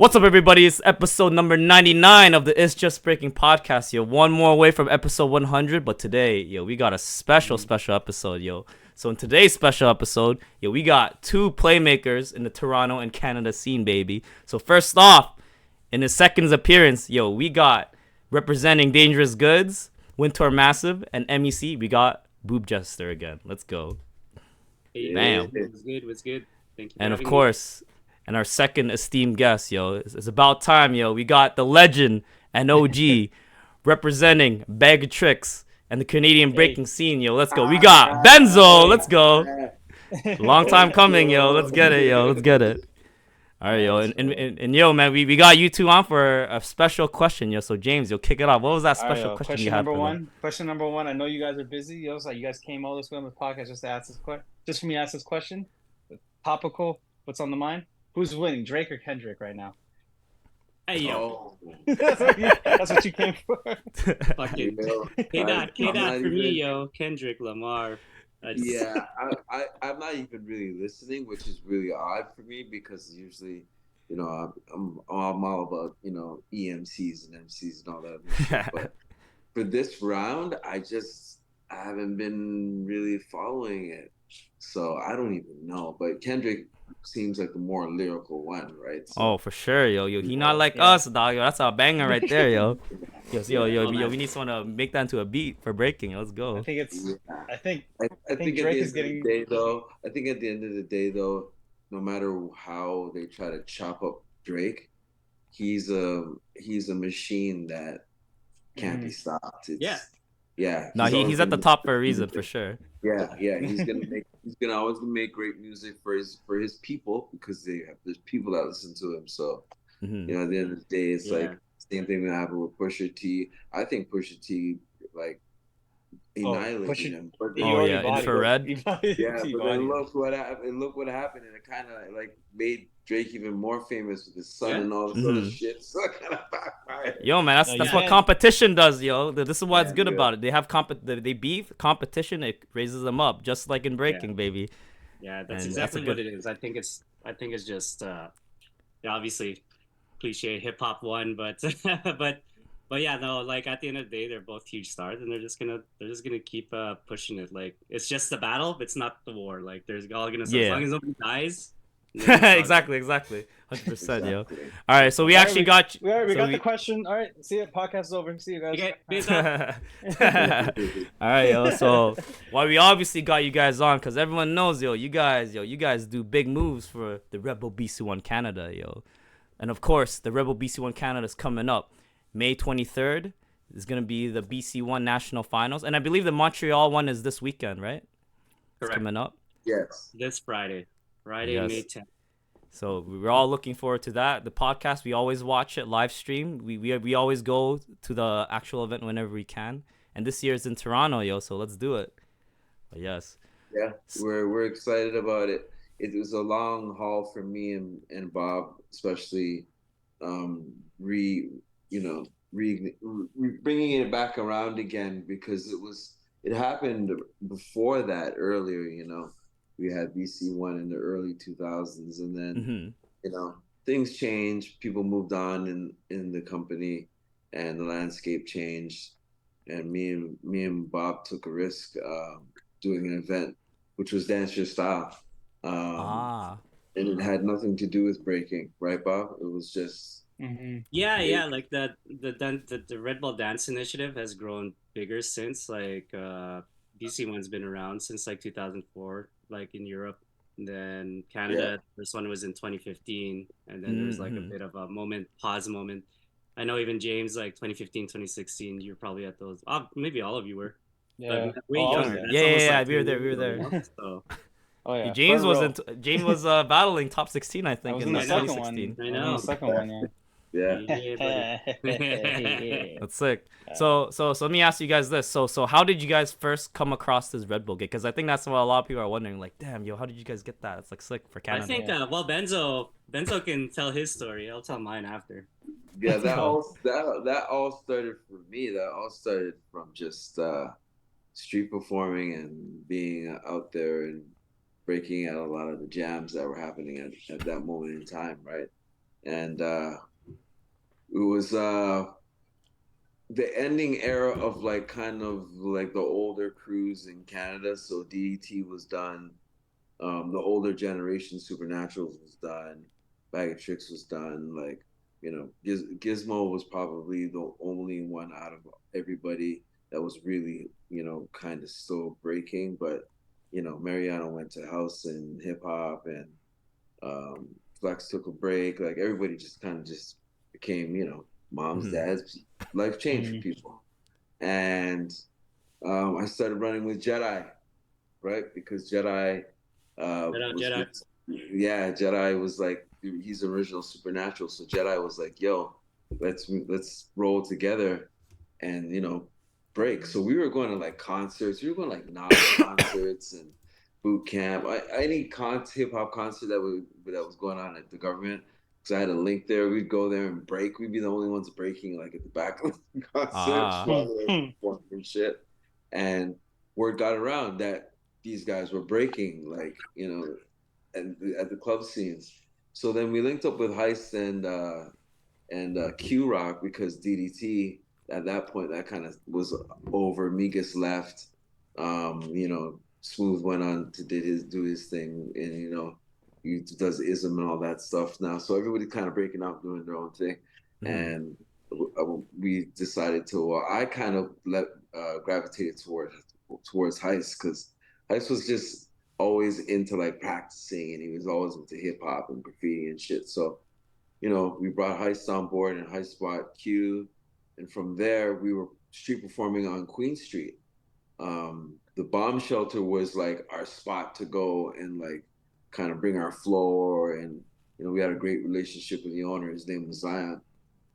What's up, everybody? It's episode number 99 of the It's Just Breaking podcast, yo. One more away from episode 100, but today, yo, we got a special episode, yo. So in today's special episode, yo, we got two playmakers in the Toronto and Canada scene, baby. So first off, in his second appearance, yo, we got representing Dangerous Goods, Wintour Massive, and MEC, we got Boob Jester again. Let's go. Hey, Bam. What's good? Thank you. And of course, and our second esteemed guest, yo, it's about time, yo. We got the legend and OG representing Bag of Trix and the Canadian breaking scene, yo. Let's go. We got Benzo. Let's go. Long time coming, yo. Let's get it, yo. Let's get it. All right, yo. And yo, man, we got you two on for a special question, yo. So James, yo, kick it off. What was that special question you had for them? Question number one. I know you guys are busy. Yo, so you guys came all this way on the podcast just to ask this question, just for me to ask this question. Topical. What's on the mind? Who's winning, Drake or Kendrick right now? Hey, yo. That's what you came for. Fucking K-Dot for me, yo. Kendrick Lamar. Yeah, I'm not even really listening, which is really odd for me because usually, you know, I'm all about, you know, EMCs and MCs and all that. But for this round, I haven't been really following it. So I don't even know. But Kendrick seems like the more lyrical one, right? So, oh, for sure, yo. He not like us, dog. Yo, that's our banger right there, yo. Yo, we need someone to make that into a beat for breaking. Let's go. I think Drake is getting. I think at the end of the day, though, no matter how they try to chop up Drake, he's a machine that can't be stopped. Yeah. No, he's at the top for a reason, for sure. Yeah. He's gonna always make great music for his people because there's people that listen to him. So you know, at the end of the day, it's like same thing that happened with Pusha T. I think Pusha T like annihilated him. But infrared. But then look what happened, and it kind of like made Drake even more famous with his son and all this other shit. So it kind of backfired. Yo, man, that's what competition does, yo. This is what's good about it. They have they beef competition. It raises them up, just like in breaking, baby. Yeah, that's exactly what it is. I think it's just obviously cliche hip hop one, but but yeah, no, like at the end of the day, they're both huge stars, and they're just gonna keep pushing it. Like it's just a battle, it's not the war. Like there's all gonna say as long as nobody dies. exactly 100%, yo. All right, so we actually got we got the question. All right, see it. Podcast is over. See you guys. Okay, peace out. All right, yo. So why we obviously got you guys on, because everyone knows, you guys do big moves for the Redbull BC One Canada, yo. And of course, the Redbull BC One Canada is coming up. May 23rd is going to be the BC One National Finals. And I believe the Montreal one is this weekend, right? Correct. It's coming up. Yes. This Friday, May 10th. So we're all looking forward to that. The podcast, we always watch it live stream. We always go to the actual event whenever we can. And this year is in Toronto, yo, so let's do it. But yes. Yeah, we're excited about it. It was a long haul for me and Bob, especially bringing it back around again, because it happened before that earlier. You know, we had BC One in the early 2000s, and then you know, things changed. People moved on in the company, and the landscape changed. And me and Bob took a risk doing an event, which was Dance Your Style. And it had nothing to do with breaking, right, Bob? It was just like the Redbull Dance Initiative has grown bigger since. Like BC One's been around since like 2004, like in Europe. And then Canada, this one was in 2015, and then there was like a bit of a pause moment. I know even James, like 2015, 2016, you're probably at those. Maybe all of you were. Yeah. Way younger. We were there. So. Oh yeah. James was battling top 16, I think, in the second 2016. One. I know. The second one, That's sick. So let me ask you guys this. So how did you guys first come across this Redbull gig? Because I think that's what a lot of people are wondering. Like, damn, yo, how did you guys get that? It's like sick for Canada. I think Benzo can tell his story. I'll tell mine after. Yeah, that all started for me. That all started from just street performing and being out there and breaking out a lot of the jams that were happening at that moment in time, right? and it was the ending era of like kind of like the older crews in Canada. So DET was done. The older generation Supernaturals was done. Bag of Tricks was done. Like, Gizmo was probably the only one out of everybody that was really, kind of still breaking. But, Mariano went to house and hip hop, and Flex took a break. Like everybody just kind of just became, moms, dads. Life changed for people. And I started running with Jedi, right? Because Jedi Jedi. yeah, Jedi was like, he's the original Supernatural. So Jedi was like, yo, let's roll together and break. So we were going to like concerts. We were going to like Nas concerts and boot camp. Any hip hop concert that was going on at the government. Because I had a link there. We'd go there and break. We'd be the only ones breaking like at the back of the concert, and shit. And word got around that these guys were breaking, like, and at the club scenes. So then we linked up with Heist and Q Rock because DDT at that point that kind of was over. Migas left. Smooth went on to do his thing, and he does ism and all that stuff now. So everybody kind of breaking out doing their own thing, and we decided to. I kind of gravitated towards Heist because Heist was just always into like practicing, and he was always into hip hop and graffiti and shit. So, we brought Heist on board, and Heist brought Q, and from there we were street performing on Queen Street. The bomb shelter was like our spot to go and like kind of bring our floor, and we had a great relationship with the owner. His name was Zion,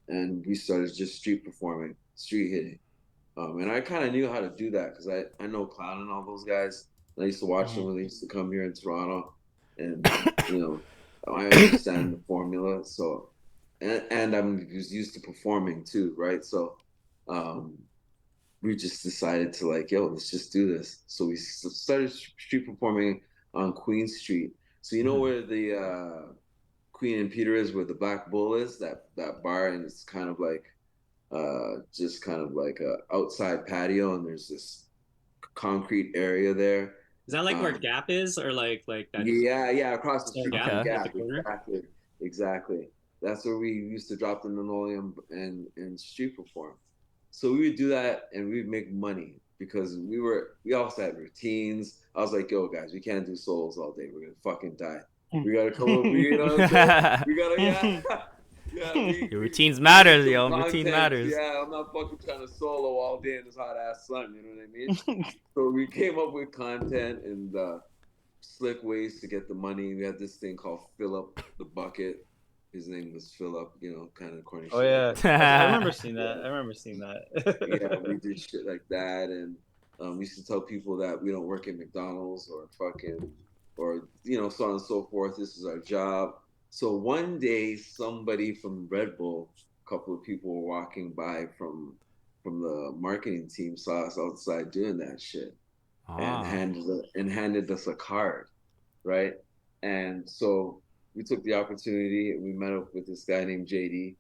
and we started just street performing, street hitting. And I kind of knew how to do that because I know Clown and all those guys. I used to watch them when they used to come here in Toronto, and I understand the formula. So, and I'm used to performing too, right? So, we just decided to like, yo, let's just do this. So we started street performing on Queen Street. So where the Queen and Peter is, where the Black Bull is, that bar, and it's kind of like just kind of like a outside patio, and there's this concrete area there. Is that like where Gap is, or like that? Yeah, across the street Gap, from Gap. at the corner? Exactly. That's where we used to drop the linoleum and street perform. So we would do that, and we'd make money because we also had routines. I was like, yo, guys, we can't do solos all day. We're gonna fucking die. We gotta come up. We gotta, Your routines matter, yo. content. Routine matters. Yeah, I'm not fucking trying to solo all day in this hot ass sun. You know what I mean? So we came up with content and slick ways to get the money. We had this thing called Fill Up the Bucket. His name was Philip, kind of corny. Oh yeah, I remember seeing that. Yeah, we did shit like that, and we used to tell people that we don't work at McDonald's or so on and so forth. This is our job. So one day, somebody from Red Bull, a couple of people were walking by from the marketing team, saw us outside doing that shit, and handed us a card, right? And so we took the opportunity, and we met up with this guy named JD.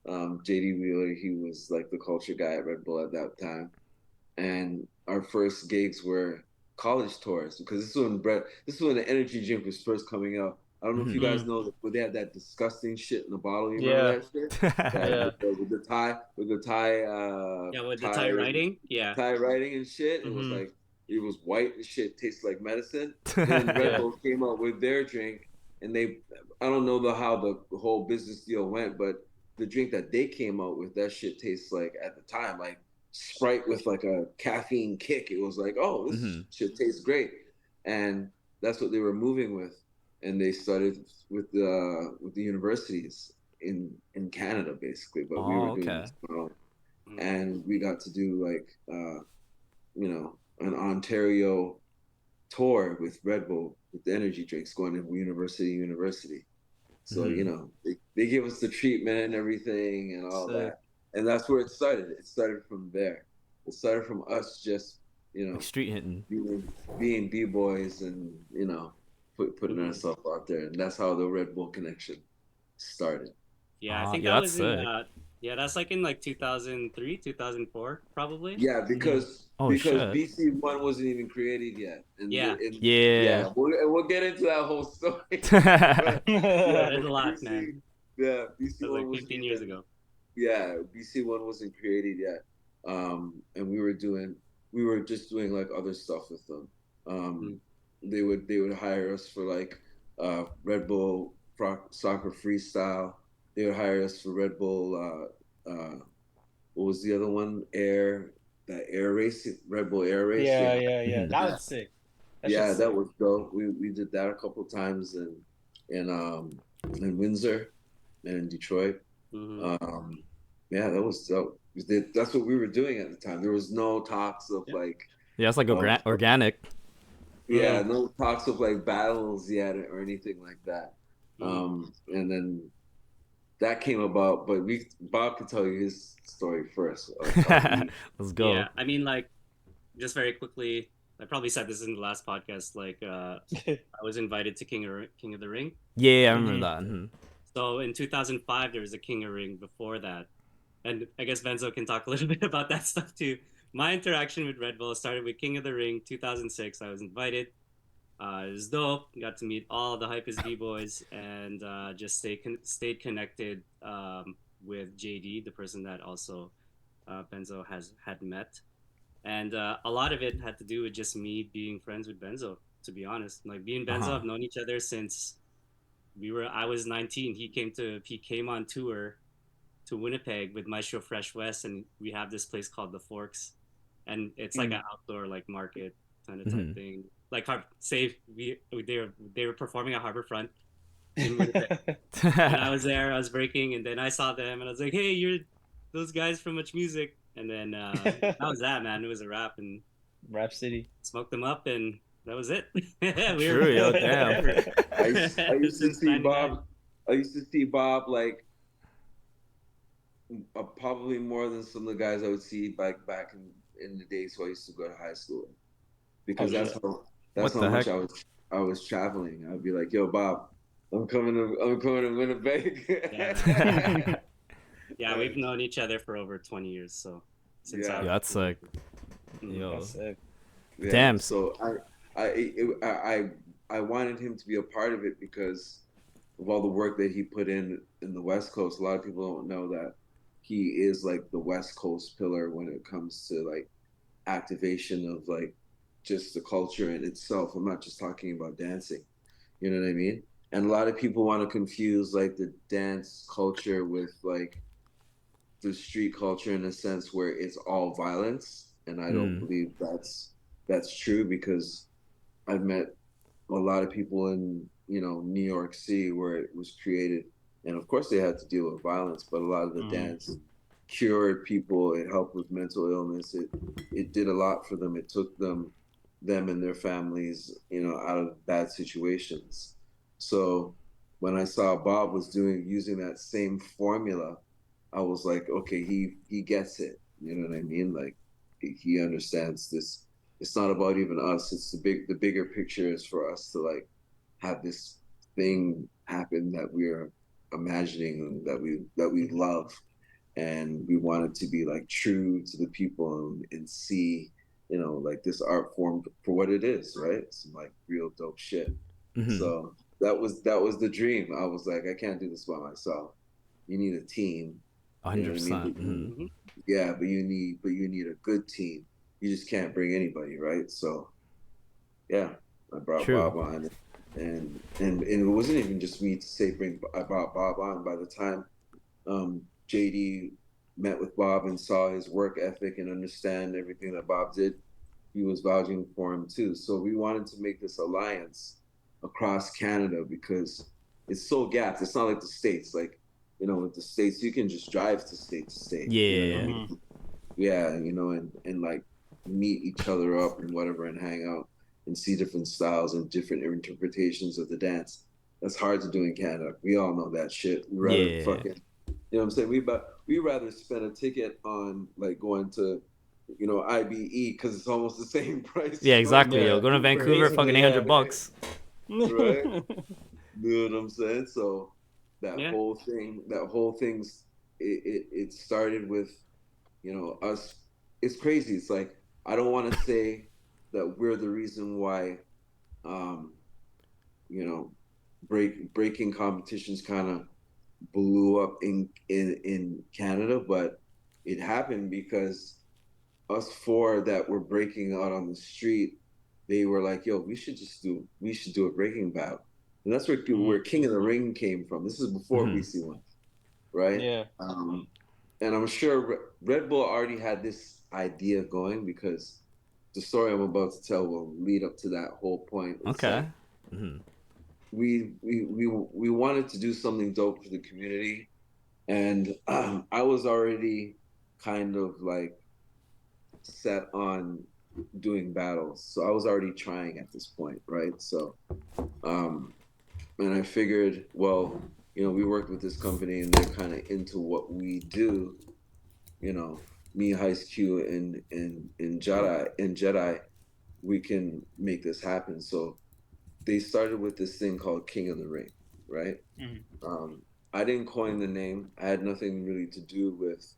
JD Wheeler, he was like the culture guy at Red Bull at that time. And our first gigs were college tours, because this is when the energy drink was first coming out. I don't know if you guys know that, but they had that disgusting shit in the bottle. You remember that shit? With the tie, tie writing, tie writing and shit. It was like, it was white and shit, tasted like medicine. And then Red Bull came out with their drink, and I don't know how the whole business deal went, but the drink that they came out with, that shit tastes like, at the time, like Sprite with like a caffeine kick. It was like, oh, this shit tastes great. And that's what they were moving with. And they started with the universities in Canada, basically. But we were doing this and we got to do like an Ontario tour with Red Bull with the energy drinks, going to university. So they give us the treatment and everything and all that, and that's where it started. It started from there. It started from us just like street hitting, being b-boys, and putting ourselves out there, and that's how the Red Bull connection started. Yeah, I think yeah, that that's was in sick. yeah, that's like in like 2003, 2004 probably. Yeah, because Oh shit. BC One wasn't even created yet, Yeah. Yeah. we'll get into that whole story. But Yeah, yeah, there's a but lot, man. BC That was One like wasn't 15 years even ago. yeah, BC One wasn't created yet. And we were just doing like other stuff with them. Um, Mm. they would hire us for like Red Bull soccer freestyle. They would hire us for Red Bull. What was the other one? That air race, Red Bull air race. Yeah, Yeah, yeah. Mhm. That was sick. That yeah, shit's that sick. was dope. We did that a couple times in in Windsor and in Detroit. Hmm. Um, yeah, that was dope. That's what we were doing at the time. There was no talks of Yeah. like Yeah, it's like of organic. yeah, no talks of like battles yet or anything like that. Hmm. And then that came about, but we Bob could tell you his story first of how he Let's Yeah, go. I mean, like, just very quickly, I probably said this in the last podcast. Like, I was invited to King of the Ring. Yeah, I remember Hmm. that. Mhm. So in 2005, there was a King of Ring before that, and I guess Benzo can talk a little bit about that stuff too. My interaction with Red Bull started with King of the Ring 2006. I was invited. It was dope. Got to meet all the hypest b-boys and just stayed connected with JD, the person that also Benzo had met. And a lot of it had to do with just me being friends with Benzo. To be honest, like me and Uh Benzo huh. have known each other since I was 19. He came on tour to Winnipeg with Maestro Fresh West, and we have this place called the Forks, and it's like an outdoor like market kind of type Mhm. thing. Like say they were performing at Harborfront in Winnipeg, and I was there. I was breaking, and then I saw them, and I was like, "Hey, you're those guys from Much Music." And then that was that, man. It was a wrap, and Rap City. smoked them up, and that was it. We were True, yo, friends damn. forever I used to since see '99. Bob. I used to see Bob like probably more than some of the guys I would see like back in the days when I used to go to high school Oh because shit. What that's how the much heck? I was traveling. I'd be like, "Yo, Bob, I'm coming to Yeah, man. Winnipeg." Yeah, we've known each other for over 20 years, so since Yeah, Yeah, that's sick. Mhm. Yo, That's sick. yeah. damn. So I wanted him to be a part of it because of all the work that he put in the West Coast. A lot of people don't know that he is like the West Coast pillar when it comes to like activation of like just the culture in itself. I'm not just talking about dancing. You know what I mean? And a lot of people want to confuse like the dance culture with like the street culture in a sense where it's all violence. And I don't Mm. believe that's true because I've met a lot of people in New York City where it was created, and of course they had to deal with violence, but a lot of the dance cured people. It helped with mental illness. It did a lot for them. It took them and their families out of bad situations. So when I saw Bob was using that same formula, I was like, okay, he gets it. You know what I mean? Like he understands this. It's not about even us. It's the bigger picture is for us to like have this thing happen that we're imagining that we love, and we want it to be like true to the people and see like this art form for what it is, right? Some like real dope shit. Mhm. So that was the dream. I was like, I can't do this by myself. You need a team. You know what I mean? 100%. Mhm. Mhm. Yeah, but you need a good team. You just can't bring anybody, right? So yeah, I brought True. Bob on, and it wasn't even just me to say bring. I brought Bob on. By the time JD met with Bob and saw his work ethic and understand everything that Bob did, he was vouching for him too. So we wanted to make this alliance across Canada because it's so gapped. It's not like the States. Like, with the States, you can just drive to state to state. You know what I Yeah. mean? Yeah, and like meet each other up and whatever and hang out and see different styles and different interpretations of the dance. That's hard to do in Canada. We all know that shit. We rather Yeah. fucking, what I'm saying? We rather spend a ticket on like going to, IBE because it's almost the same price Yeah, as going exactly, Yeah. yo. to, Going to Vancouver, fucking Basically, yeah. $800. right? You know what I'm saying? So Yeah. That whole thing's it started with, you know, us. It's crazy. It's like I don't want to say that we're the reason why, um, you know, breaking competitions kind of blew up in Canada, but it happened because us four that were breaking out on the street, they were like, "Yo, we should do a breaking battle," and that's where King of the Ring came from. This is before BC One, right? Yeah. And I'm sure Red Bull already had this idea going because the story I'm about to tell will lead up to that whole point. It's Okay. like we wanted to do something dope for the community, and I was already kind of like set on doing battles, so I was already trying at this point, right? So, and I figured, well, you know, we worked with this company and they're kind of into what we do, you know, me, Heist Q, and Jedi, we can make this happen. So they started with this thing called King of the Ring, right? I didn't coin the name. I had nothing really to do with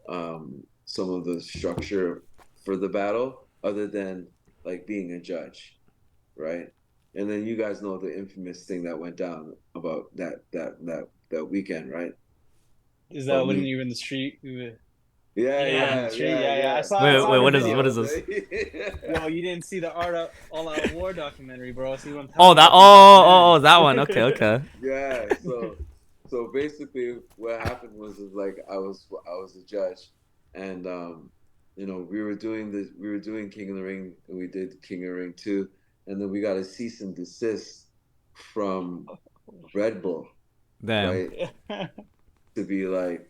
some of the structure for the battle, other than like being a judge, right? And then you guys know the infamous thing that went down about that weekend, right? Is that About when me. you were in the street? Yeah. In the street? Yeah. I Wait, saw wait, the what is video. this? Yo, you didn't see the All Out War documentary, bro. See what I'm Oh, talking that. about? Oh, that one. Okay, okay. Yeah, so basically what happened was is like I was a judge, and you know, we were doing King of the Ring, and we did King of the Ring 2, and then we got a cease and desist from Red Bull, Damn. right? To be like,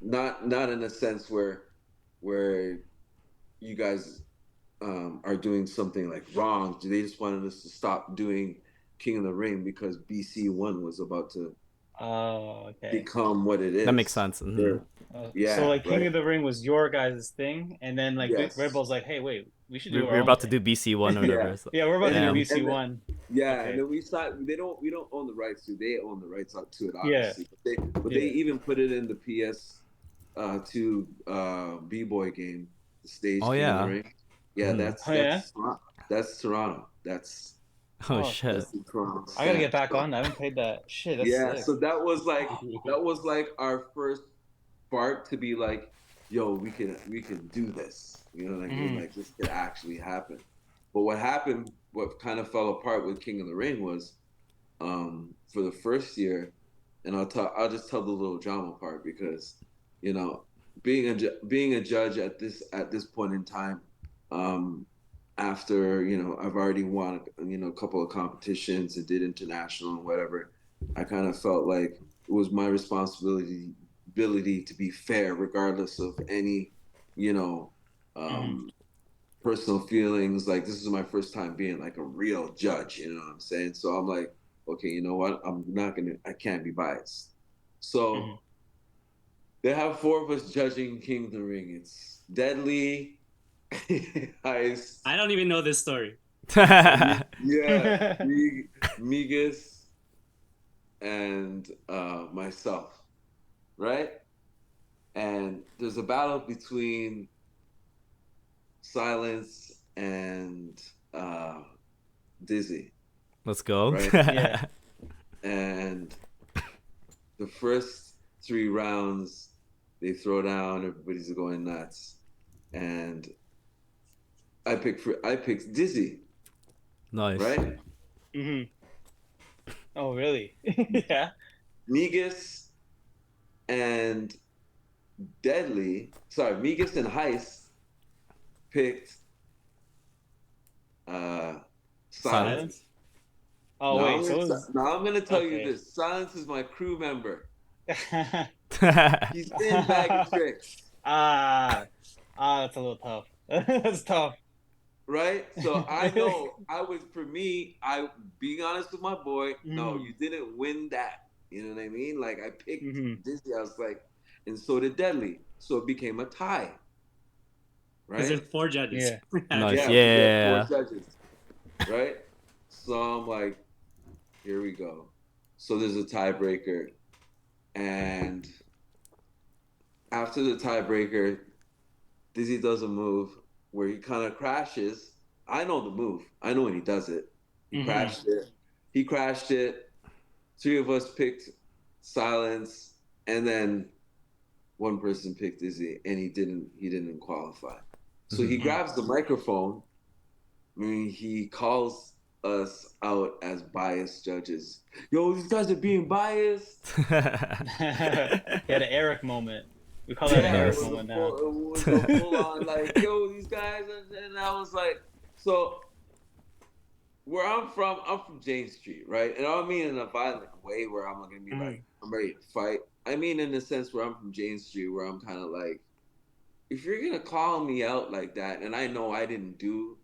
not in a sense where you guys are doing something like wrong. They just wanted us to stop doing King of the Ring because BC One was about to Oh, okay. become what it is. That makes sense. Yeah. So like King right? of the Ring was your guys' thing, and then like Yes. Red Bull's like, hey, wait, we should do our We're own about to thing. do BC One or whatever. Yeah. So. Yeah, we're about to Damn. do BC And then- One. Yeah, Okay. and then we don't own the rights to. They own the rights up to it, Yeah. obviously. But they even put it in the PS two B-boy game, the stage Oh, King of yeah. the Ring. Yeah, that's Toronto. That's Oh shit. that's the Toronto. I gotta get stamp. back on that. I haven't played that. Shit, that's Yeah, sick. so that was like our first spark to be like, yo, we can do this. You know what I mean? Like this could actually happen. But what kind of fell apart with King of the Ring was, for the first year, and I'll just tell the little drama part because, you know, being a judge at this point in time, after, you know, I've already won, you know, a couple of competitions and did international and whatever, I kind of felt like it was my responsibility to be fair regardless of any, you know, personal feelings. Like this is my first time being like a real judge, you know what I'm saying? So I'm like, okay, you know what? I can't be biased. So they have four of us judging King of the Ring. It's Deadly, Ice. I don't even know this story. Yeah, Migas, and myself, right? And there's a battle between Silence and Dizzy. Let's go. Right? Yeah. And the first 3 rounds, they throw down, everybody's going nuts, and I picked Dizzy. Nice. Right? Oh, really? Yeah. Migas and Migas and Heist picked Silence. Oh, now wait. Now I'm gonna tell you this. Silence is my crew member. He's in Bag of Trix. That's a little tough. That's tough. Right? So I know being honest with my boy, no, you didn't win that. You know what I mean? Like I picked Disney, I was like, and so did Deadly. So it became a tie. Right? Because there's 4 judges. Yeah. Nice. Yeah. 4 judges. Right? So I'm like, here we go. So there's a tiebreaker, and after the tiebreaker, Dizzy does a move where he kind of crashes. I know the move. I know when he does it. He crashed it. He crashed it. 3 of us picked silence, and then one person picked Dizzy, and he didn't qualify. So he grabs the microphone. I mean, he calls us out as biased judges. Yo, these guys are being biased. He had an Eric moment. We call that an Eric moment now. It was a full on like, yo, these guys, and I was like, so where I'm from Jane Street, right? And I don't mean in a violent way where I'm gonna be like, I'm ready to fight. I mean in the sense where I'm from Jane Street, where I'm kind of like, if you're gonna call me out like that, and I know I didn't do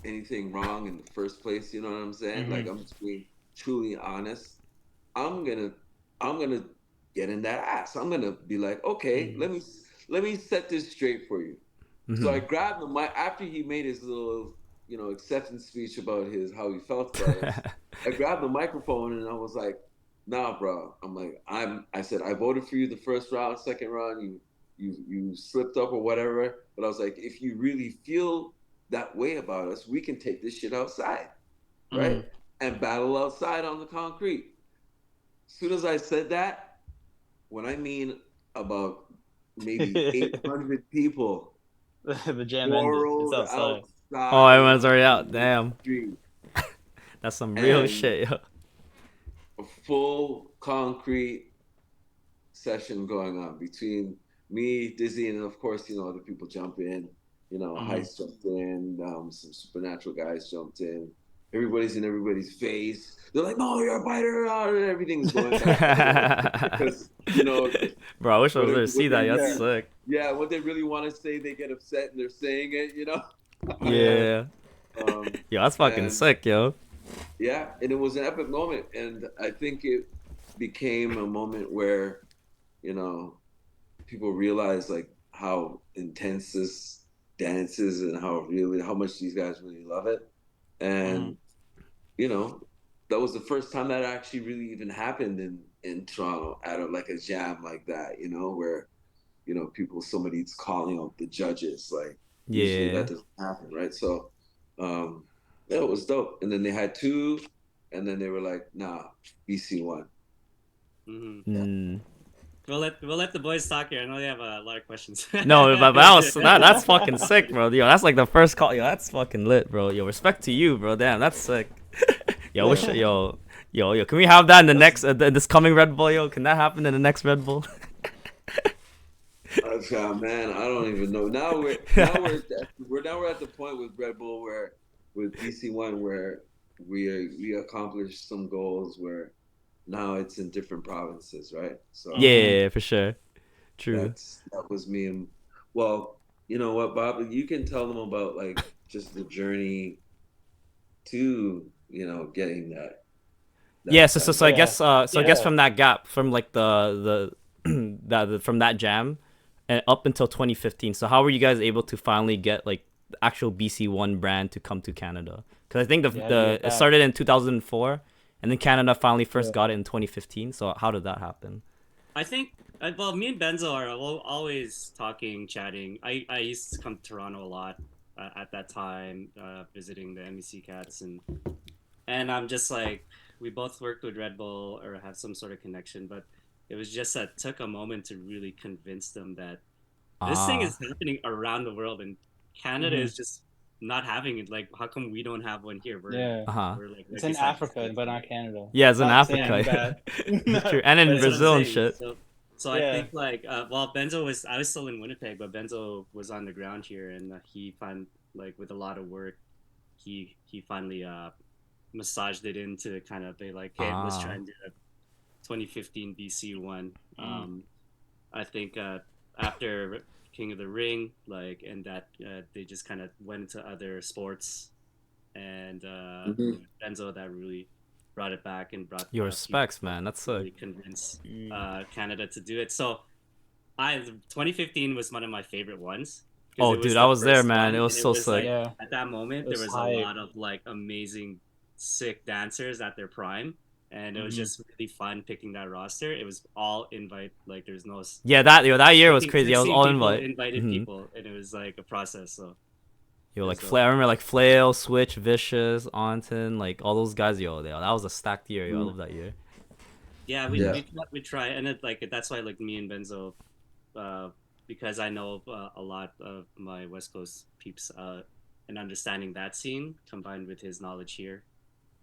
anything wrong in the first place, you know what I'm saying? Like, I'm just being truly honest. I'm gonna get in that ass. I'm gonna be like, okay, let me set this straight for you. So I grabbed the mic after he made his little, acceptance speech about how he felt about it. I grabbed the microphone and I was like, nah, bro. I'm like, I said, I voted for you the first round, second round, you slipped up or whatever. But I was like, if you really feel that way about us, we can take this shit outside, right? And battle outside on the concrete. As soon as I said that, when I mean about maybe 800 people, the jam ended. It's outside. Oh, everyone's already out. Damn. That's some real shit, yo. A full concrete session going on between me, Dizzy, and of course, other people jump in. Heist jumped in, some supernatural guys jumped in. Everybody's in everybody's face. They're like, "No, you're a biter!" And everything's going back because Bro, I wish I was there to see that. That's sick. Yeah, what they really want to say, they get upset and they're saying it. Yeah. Yo, that's fucking sick, yo. Yeah, and it was an epic moment, and I think it became a moment where, people realized like how intense this dance is and how much these guys really love it. And that was the first time that actually really even happened in Toronto at a jam like that, where somebody's calling out the judges, like usually that doesn't happen, right? So it was dope. And then they had 2, and then they were like, nah, BC One. We'll let the boys talk here. I know they have a lot of questions. No, but that's fucking sick, bro. Yo, that's like the first call. Yo, that's fucking lit, bro. Yo, respect to you, bro. Damn, that's sick. Yo, can we have that in the next this coming Red Bull? Yo, can that happen in the next Red Bull? Man, I don't even know. Now we're at the point with Red Bull with BC One where we accomplished some goals where now it's in different provinces, right? So yeah, for sure. True. That was me. And well, you know what, Bob? You can tell them about like just the journey to getting that. Yeah. So I guess I guess from that gap, from like the from that jam, and up until 2015. So how were you guys able to finally get like the actual BC One brand to come to Canada? Because I think it started in 2004. And then Canada finally first got it in 2015. So how did that happen? I think, well, me and Benzo are always talking, chatting. I used to come to Toronto a lot at that time, visiting the MEC Cats. And I'm just like, we both worked with Red Bull or have some sort of connection. But it was just that took a moment to really convince them that this thing is happening around the world. And Canada is just not having it. Like, how come we don't have one here? We're like, it's in Africa, but not Canada. Yeah, it's in Africa. True. And in Brazil and shit. So I think like, well, I was still in Winnipeg, but Benzo was on the ground here, and he with a lot of work, he finally massaged it into kind of be like, hey, let's try and do a 2015 BC One. I think after King of the Ring, like, and that they just kind of went into other sports, and Benzo that really brought it back and brought your respects, man. That's so really convince Canada to do it. So 2015 was one of my favorite ones. Oh, dude, I was there, man. It was so sick. Like, at that moment, there was a lot of like amazing, sick dancers at their prime. and it was just really fun picking that roster. It was all invite, like there's no Yeah, that year was the crazy. I was same all people invite. invited people, and it was like a process. So Yo, it like was dope. I remember like Flail, Switch, Vicious, Onton, like all those guys. Yo, that was a stacked year. Yo, I love that year. Yeah, Yeah. we try, and it like that's why like me and Benzo, uh, because I know a lot of my West Coast peeps, and understanding that scene combined with his knowledge here,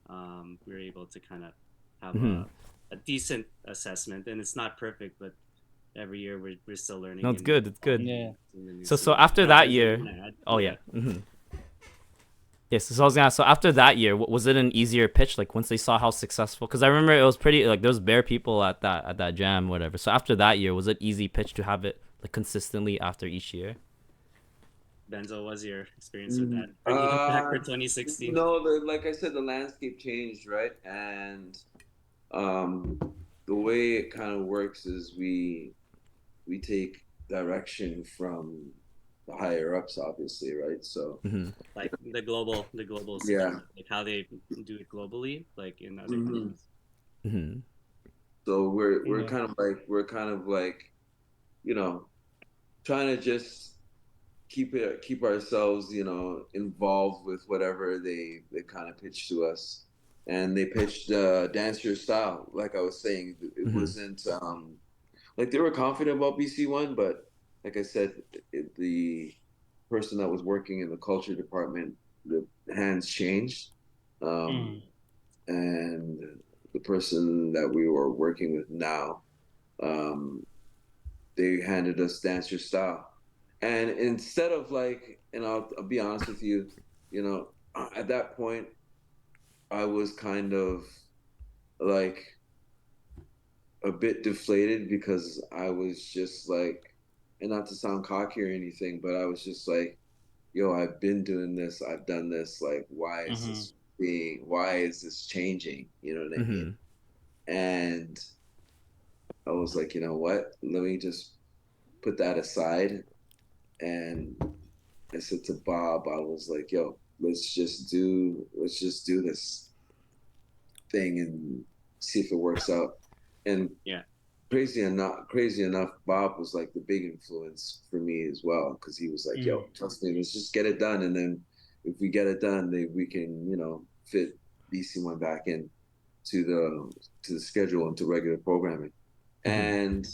we were able to kind of have Hmm. a decent assessment, and it's not perfect, but every year we're still learning. No, it's good. It's good. Yeah. In the new So scene. after that Benzo, year, you wanna add? oh yeah. Yes, so I was gonna. So after that year, was it an easier pitch? Like once they saw how successful, because I remember it was pretty like there was bare people at that jam, whatever. So after that year, was it easy pitch to have it like consistently after each year? Benzo, what's your experience with that? Bringing it back for 2016. Like I said, the landscape changed, right? And um, the way it kind of works is we take direction from the higher ups, obviously, right? So Hmm. Like the global yeah. scene, like how they do it globally, like in other Mhm. countries. Hmm. So we're Yeah. kind of like, you know, trying to just keep ourselves, involved with whatever they kind of pitched to us. And they pitched Dance Your Style. Like I was saying, it Hmm. wasn't like they were confident about BC One, but like I said, the person that was working in the culture department, the hands changed, um, Mm. and the person that we were working with now, um, they handed us Dance Your Style. And instead of like, and I'll be honest with you, at that point, I was kind of like a bit deflated because I was just like, and not to sound cocky or anything, but I was just like, yo, I've been doing this, I've done this. Like, Mm-hmm. why is this changing? You know what I mean? Hmm. And I was like, you know what? Let me just put that aside. And I said to Bob, I was like, yo, let's just do this thing and see if it works out. And Yeah. crazy enough, Bob was like the big influence for me as well, because he was like, Mm. yo, trust me, let's just get it done. And then if we get it done, we can, fit BC One back in to the schedule and to regular programming. Hmm. And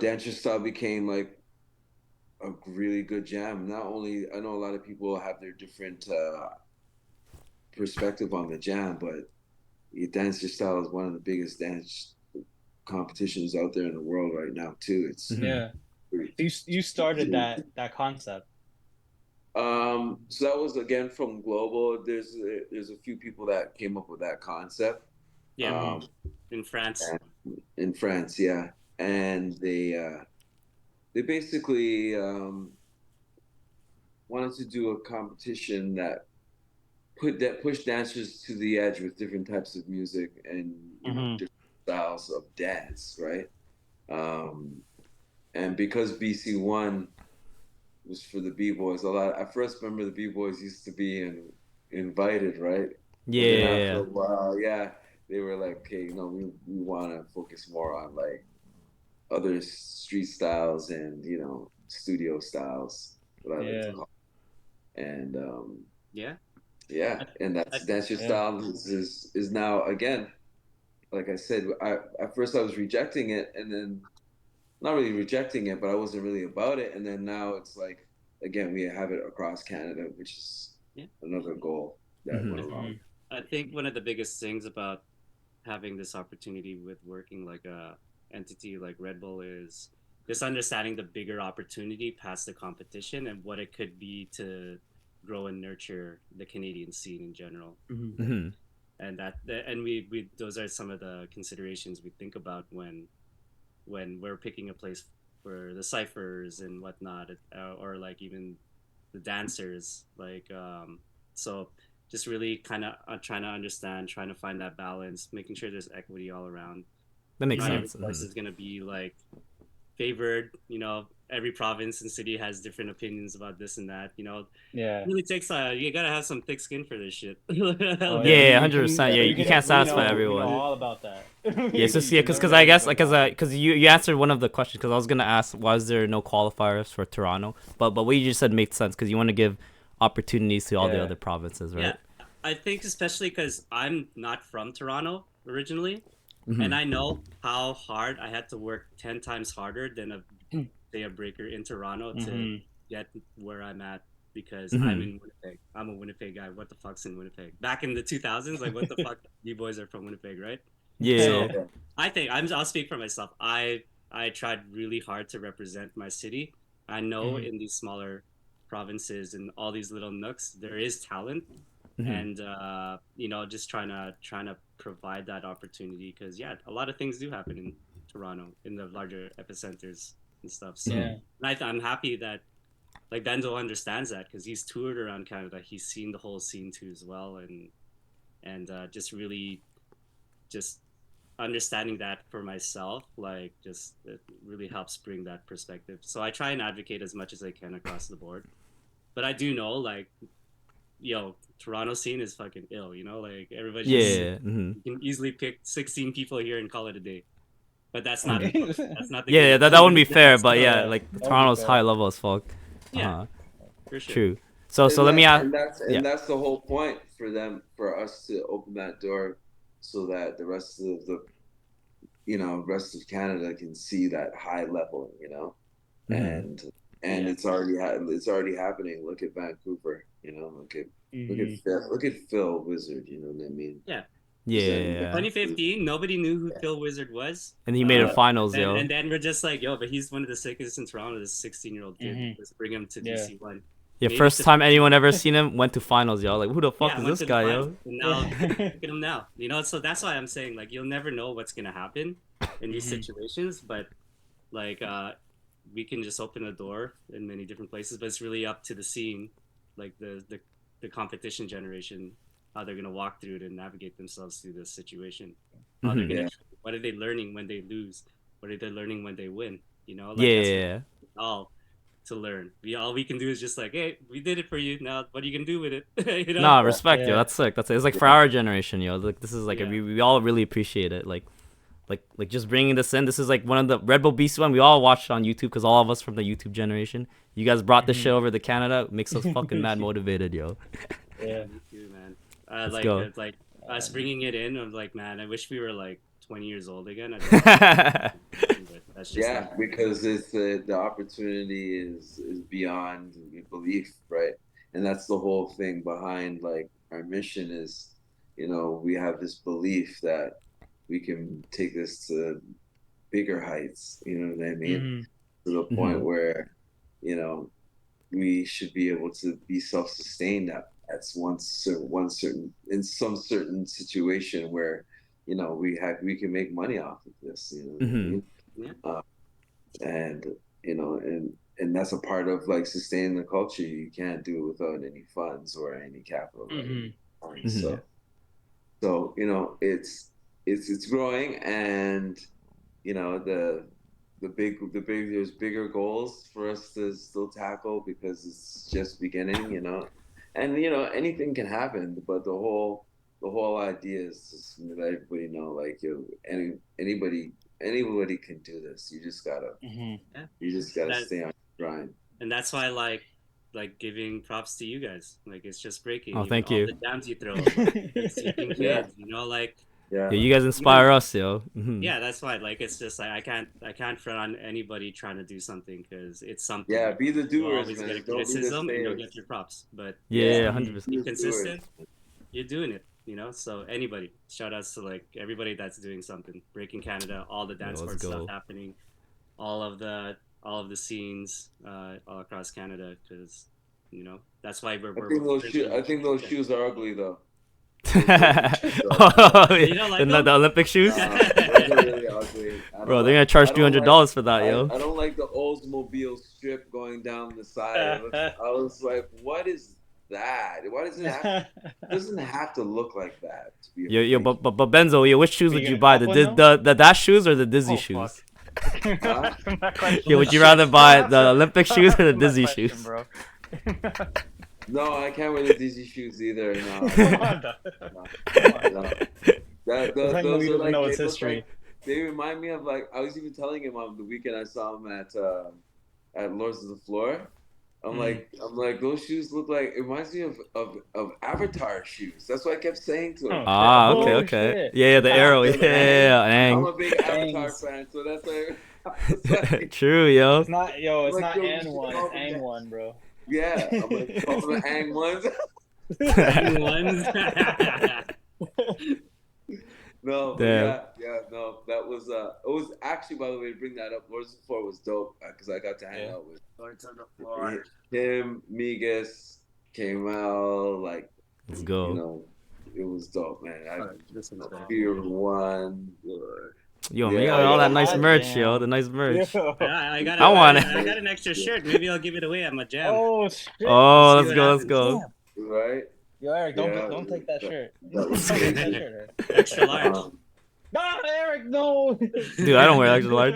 Dance Your Style became like a really good jam. Not only I know a lot of people have their different perspective on the jam, but Dance Your Style is one of the biggest dance competitions out there in the world right now too. It's Hmm. Yeah. You started that concept. so that was again from Global. There's a few people that came up with that concept. Yeah. Mm-hmm. Um, In France. in France, yeah, and they basically wanted to do a competition that push dancers to the edge with different types of music and Mm-hmm. different styles of dance, right? Um, and because BC One was for the B boys, a lot. I first remember the B boys used to be invited, right? Yeah, But then yeah, after yeah. a while, yeah, they were like, okay, we want to focus more on like other street styles and studio styles, what I like to Yeah. call. And Yeah. yeah, I, and I, that's your Yeah. style is now again. Like I said, at first I was rejecting it, and then not really rejecting it, but I wasn't really about it. And then now it's like again we have it across Canada, which is yeah. another goal that Hmm. went Mm-hmm. along. I think one of the biggest things about having this opportunity with working like a entity like Red Bull is just understanding the bigger opportunity past the competition and what it could be to grow and nurture the Canadian scene in general. Mm-hmm. Like, Hmm. and and we those are some of the considerations we think about when we're picking a place for the ciphers and whatnot, or like even the dancers. Like, so just really kind of trying to understand, trying to find that balance, making sure there's equity all around. That makes Not every sense. place Hmm. is gonna be like favored, every province and city has different opinions about this and that. Yeah. It really takes you gotta have some thick skin for this shit. Oh, Yeah, we 100%. Yeah, you can't satisfy We everyone. know all about that. Yeah, it's just because I guess because you answered one of the questions because I was gonna ask why is there no qualifiers for Toronto, but what you just said makes sense because you want to give opportunities to all the other provinces, right? Yeah, I think especially because I'm not from Toronto originally, Mm-hmm. and I know how hard I had to work 10 times harder than a breaker in Toronto to get where I'm at because I'm in Winnipeg. I'm a Winnipeg guy. What the fuck's in Winnipeg? Back in the 2000s, like what the fuck? You boys are from Winnipeg, right? Yeah. So I think I'll speak for myself. I tried really hard to represent my city. I know in these smaller provinces and all these little nooks there is talent, and just trying to provide that opportunity because a lot of things do happen in Toronto in the larger epicenters and stuff. So and I'm happy that like Benzo understands that because he's toured around Canada. He's seen the whole scene too as well, and just really just understanding that for myself, like just it really helps bring that perspective. So I try and advocate as much as I can across the board. But I do know, like, Toronto scene is fucking ill. Like everybody. You can easily pick 16 people here and call it a day. But that's not. That's not the. Yeah, that wouldn't be fair. But yeah, like Toronto's high level as fuck. Yeah, for sure. True. So let me ask. And that's the whole point for us to open that door, so that the rest of rest of Canada can see that high level, and it's already happening. Look at Vancouver, look at Phil Wizard, you know what I mean? Yeah. Yeah. 2015, nobody knew who Phil Wizard was. And he made a finals, and then we're just like, but he's one of the sickest in Toronto, this 16-year-old kid. Let's bring him to BC One. Yeah, first time anyone ever seen him went to finals, yo. Like, who the fuck is this guy, yo? And now, look at him now. So that's why I'm saying, like, you'll never know what's gonna happen in these situations, but like, we can just open a door in many different places. But it's really up to the scene, like the competition generation, how they're gonna walk through it and navigate themselves through this situation. How they're gonna, what are they learning when they lose? What are they learning when they win? Like, all to learn. All we can do is just like, hey, we did it for you. Now, what are you gonna do with it? Nah, respect, yo. That's sick. It's like for our generation, yo. Like this is like we all really appreciate it. Like just bringing this in. This is like one of the Redbull BC One we all watched on YouTube because all of us from the YouTube generation. You guys brought this shit over to Canada. Makes us fucking mad motivated, yo. Yeah, me too, man. Let's go. Like us bringing it in. I'm like, man, I wish we were like 20 years old again. That's just because it's the opportunity is beyond belief, right? And that's the whole thing behind like our mission is, we have this belief that we can take this to bigger heights. You know what I mean? To the point where, we should be able to be self-sustained at some certain situation where, we can make money off of this. What I mean? And that's a part of like sustaining the culture. You can't do it without any funds or any capital. So it's growing, and there's bigger goals for us to still tackle because it's just beginning, and anything can happen, but the whole idea is just to let everybody know, like, anybody can do this. You just gotta stay on the grind. And that's why like giving props to you guys. Like, it's just breaking. Oh, thank you. All the jams you throw, kids, like. Yeah, you guys inspire us, yo. Yeah, that's why. Like, it's just like I can't front on anybody trying to do something because it's something. Yeah, be the doers, you'll always man. get a criticism and you'll get your props. But 100%. Be consistent. You're doing it. So anybody, shout outs to like everybody that's doing something, breaking Canada, all the dance sport stuff happening, all of the scenes all across Canada, because that's why I think those shoes are ugly though. The Olympic shoes. They're really ugly. Bro, they're gonna charge $300 for that, yo. I don't like the Oldsmobile strip going down the side. I was like, what is that? Why does it have? It doesn't have to look like that. But Benzo, which shoes would you buy? The Dash shoes or the Dizzy shoes? Huh? My question Yeah, would is you shit. rather buy the Olympic shoes or the My Disney question, shoes? bro. No, I can't wear the Disney shoes either. No, Come on, dog. no, Come on, no. dog. Those Pretend we are don't like know they its look history. like they remind me of like I was even telling him on the weekend I saw him at Lords of the Floor. I'm like those shoes look like it reminds me of Avatar shoes. That's what I kept saying to him. Oh shit! Ah, okay, Oh okay. shit! Yeah, the arrow. Yeah, Because yeah, I'm yeah. a big Avatar Angs. fan, so that's why it's like True, yo. It's not yo. I'm It's like not yo, you An should one. It's call them Ang that. one, bro. Yeah, I'm like call them the Ang ones. Hang ones. No, but Damn. no, that was it was actually, by the way, to bring that up, Lords of the Floor was dope because I got to hang out with him, Migas, came out, like, Let's you go. know, it was dope, man. This one's better. Fear One. Yo, Yeah, man, you got all that yeah, nice hot merch, yo. damn. The nice merch. Yo. I got I want I it. got an extra shirt. Maybe I'll give it away at my jam. Oh shit! Oh, See let's what go, let's happens. go. Damn. Right? Yo, Eric, Yeah, don't take that shirt. that Don't was take that crazy. shirt. Eric. Extra large. No, Eric, no. Dude, I don't wear extra large.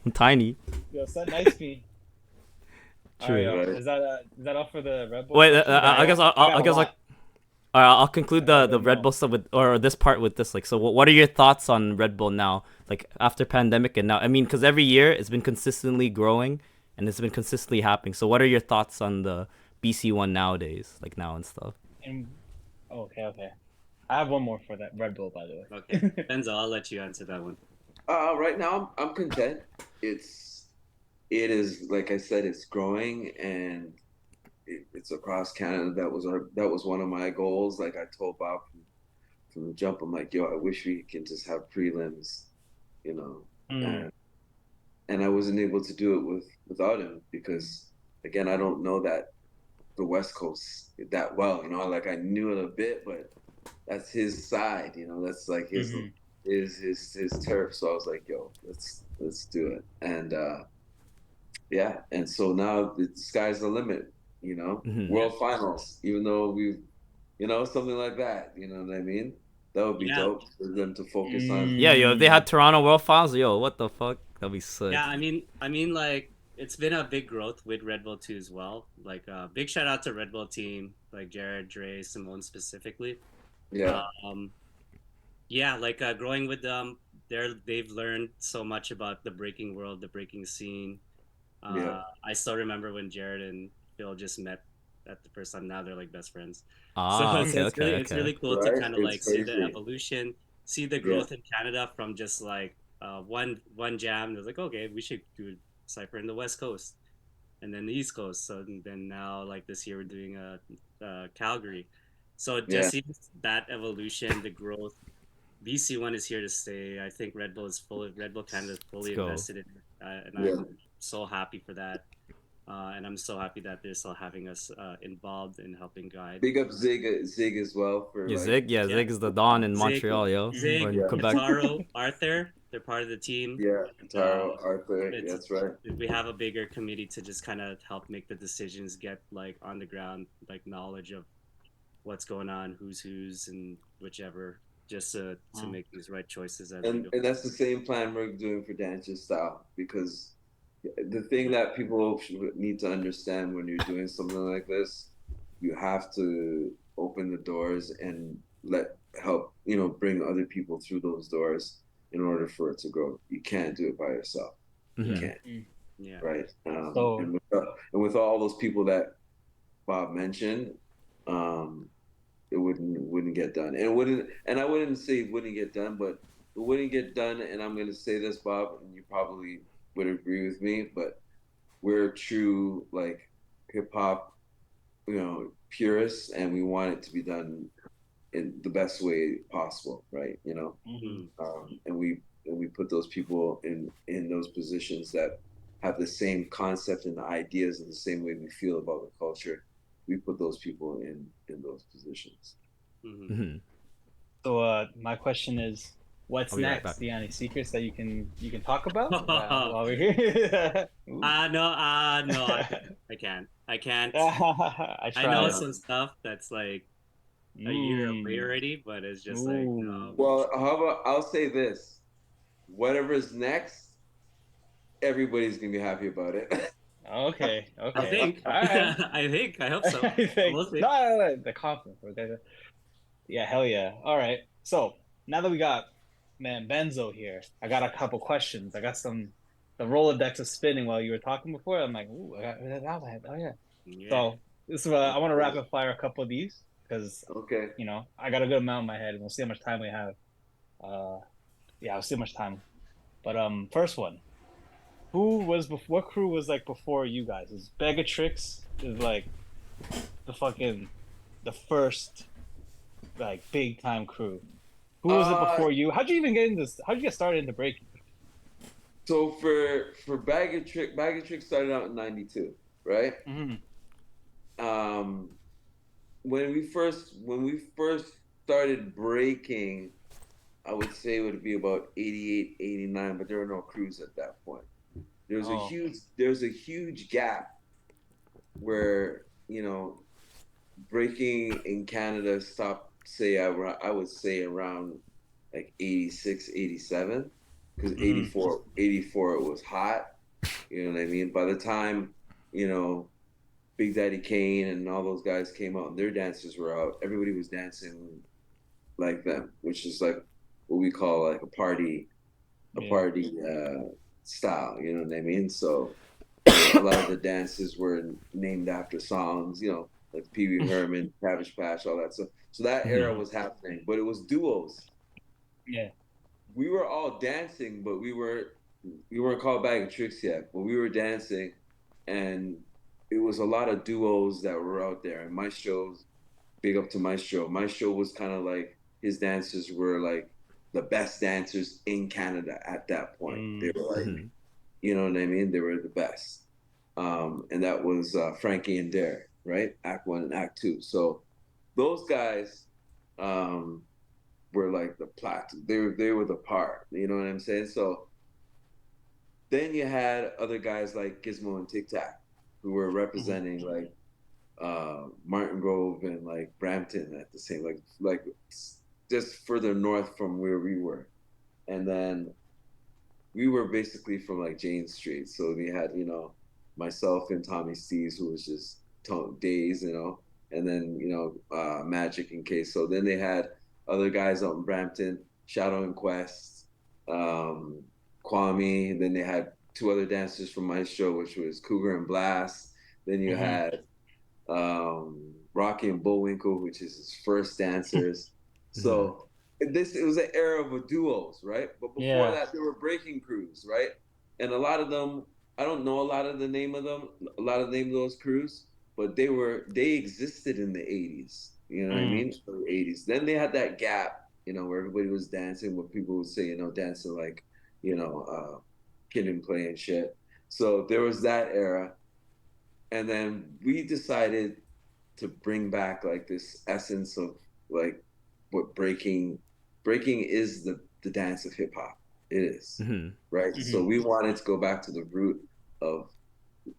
I'm tiny. Yo, set nice me. True. Alright, Right. is that all for the Red Bull? Wait, question? I guess got a lot. I'll conclude I the don't Red know. Bull stuff with, or this part with this. Like, so what are your thoughts on Red Bull now? Like after pandemic and now, I mean, because every year it's been consistently growing and it's been consistently happening. So what are your thoughts on the BC One nowadays, like now and stuff? Okay. I have one more for that Red Bull, by the way. Okay, Benzo, I'll let you answer that one. Right now I'm content. It is, like I said, it's growing and it's across Canada. That was one of my goals. Like I told Bob from the jump, I'm like, yo, I wish we can just have prelims, you know, and I wasn't able to do it without him because, again, I don't know that the West Coast that well, you know, like I knew it a bit, but that's his side, you know, that's like his turf. So I was like, yo, let's do it, and yeah, and so now the sky's the limit, you know, World Finals, even though we've, you know, something like that, you know what I mean? That would be dope for them to focus on. Yeah, yo, if they had Toronto World Finals, yo, what the fuck? That'd be sick. Yeah, I mean, like it's been a big growth with Red Bull too as well. Like, big shout out to Red Bull team, like Jared, Dre, Simone specifically. Yeah. Yeah, like growing with them, they've learned so much about the breaking world, the breaking scene. I still remember when Jared and Phil just met at the first time. Now they're like best friends. Ah, So okay, it's really cool Right? to kind of It's like see the crazy. evolution, see the growth in Canada from just like one jam. There's like, okay, we should do Cypher in the West Coast, and then the East Coast. So then now, like this year, we're doing Calgary. So just see that evolution, the growth. BC One is here to stay. I think Red Bull Canada is fully invested in it, and I'm so happy for that. And I'm so happy that they're still having us involved in helping guide. Big up Zig as well for Zig is the Don in Montreal, yo. Zig, Or in Quebec. Kataro, Arthur, they're part of the team. Yeah, Kataro, Arthur, that's right. We have a bigger committee to just kind of help make the decisions, get like on the ground, like knowledge of what's going on, who's and whichever, just to make these right choices. And that's the same plan we're doing for Dancer Style, because the thing that people need to understand when you're doing something like this, you have to open the doors and help, you know, bring other people through those doors in order for it to grow. You can't do it by yourself. You can't. Yeah. Right. And with all those people that Bob mentioned, it wouldn't get done. And I wouldn't say it wouldn't get done, but it wouldn't get done. And I'm gonna say this, Bob, and you probably would agree with me, but we're true like hip hop, you know, purists, and we want it to be done in the best way possible, right? You know, and we put those people in those positions that have the same concept and the ideas and the same way we feel about the culture. We put those people in those positions. So my question is, what's next? Do you have any secrets that you can talk about while we're here? No, I can't. I I know some stuff that's like a year away already, but it's just like no. Well, how about I'll say this: whatever's next, everybody's gonna be happy about it. Okay. I Okay. think. All right. I hope so. I think We'll see. no, the confidence. Okay. Yeah, hell yeah. All right. So now that we got man Benzo here, I got a couple questions. I got the Rolodex is spinning while you were talking before. I'm like, ooh, I got that outline. Oh yeah. Yeah. So this is I want to rapid fire a couple of these because Okay. I got a good amount in my head. We'll see how much time we have. Uh, yeah, we'll see how much time. But first one. Who was before? What crew was like before you guys? Is Bag of Trix is like the first like big time crew. Who was it Uh, before you? How'd you even get into this? How'd you get started into breaking? so for Bag of Tricks started out in '92, right? Mm-hmm. Um, when we first started breaking, I would say it would be about 88, 89, but there were no crews at that point. Oh. There's a huge gap where, breaking in Canada stopped, I would say around like 86, 87, because Mm-hmm. 84 it was hot. You know what I mean? By the time, you know, Big Daddy Kane and all those guys came out and their dancers were out, everybody was dancing like them, which is like what we call like a Yeah. party style, you know what I mean? So, a lot of the dances were named after songs, like Pee Wee Herman, Cabbage Patch, all that. So that era Mm-hmm. was happening, but it was duos. Yeah. We were all dancing, but we weren't called Bag of Tricks yet, but we were dancing, and it was a lot of duos that were out there. And my shows, big up to my show. My show was kind of like his dancers were like the best dancers in Canada at that point. They were like, Mhm. you know what I mean? They were the best. And that was Frankie and Dare, right? Act One and Act Two. So those guys um, were like the plot. They were the part. You know what I'm saying? So then you had other guys like Gizmo and Tic Tac, who were Mm-hmm. representing like Martin Grove and like Brampton at the same like just further north from where we were, and then we were basically from like Jane Street, so we had myself and Tommy Steves, who was just Days, and then Magic and Case. So then they had other guys out in Brampton, Shadow and Quest, um, Kwame. And then they had two other dancers from my show, which was Cougar and Blast. Then you Mm-hmm. had Rocky and Bullwinkle, which is his first dancers. Mhm. So it was an era of duos, right? But before Yeah. that, there were breaking crews, right? And a lot of them, I don't know a lot of the name of them, a lot of the name of those crews, but they existed in the '80s. You know what I Mm. mean? The '80s. Then they had that gap, where everybody was dancing, what people would say, dancing like, kid and play and shit. So there was that era, and then we decided to bring back like this essence of like what breaking is the dance of hip hop. It is, Mhm. right? So Mm-hmm. we wanted to go back to the root of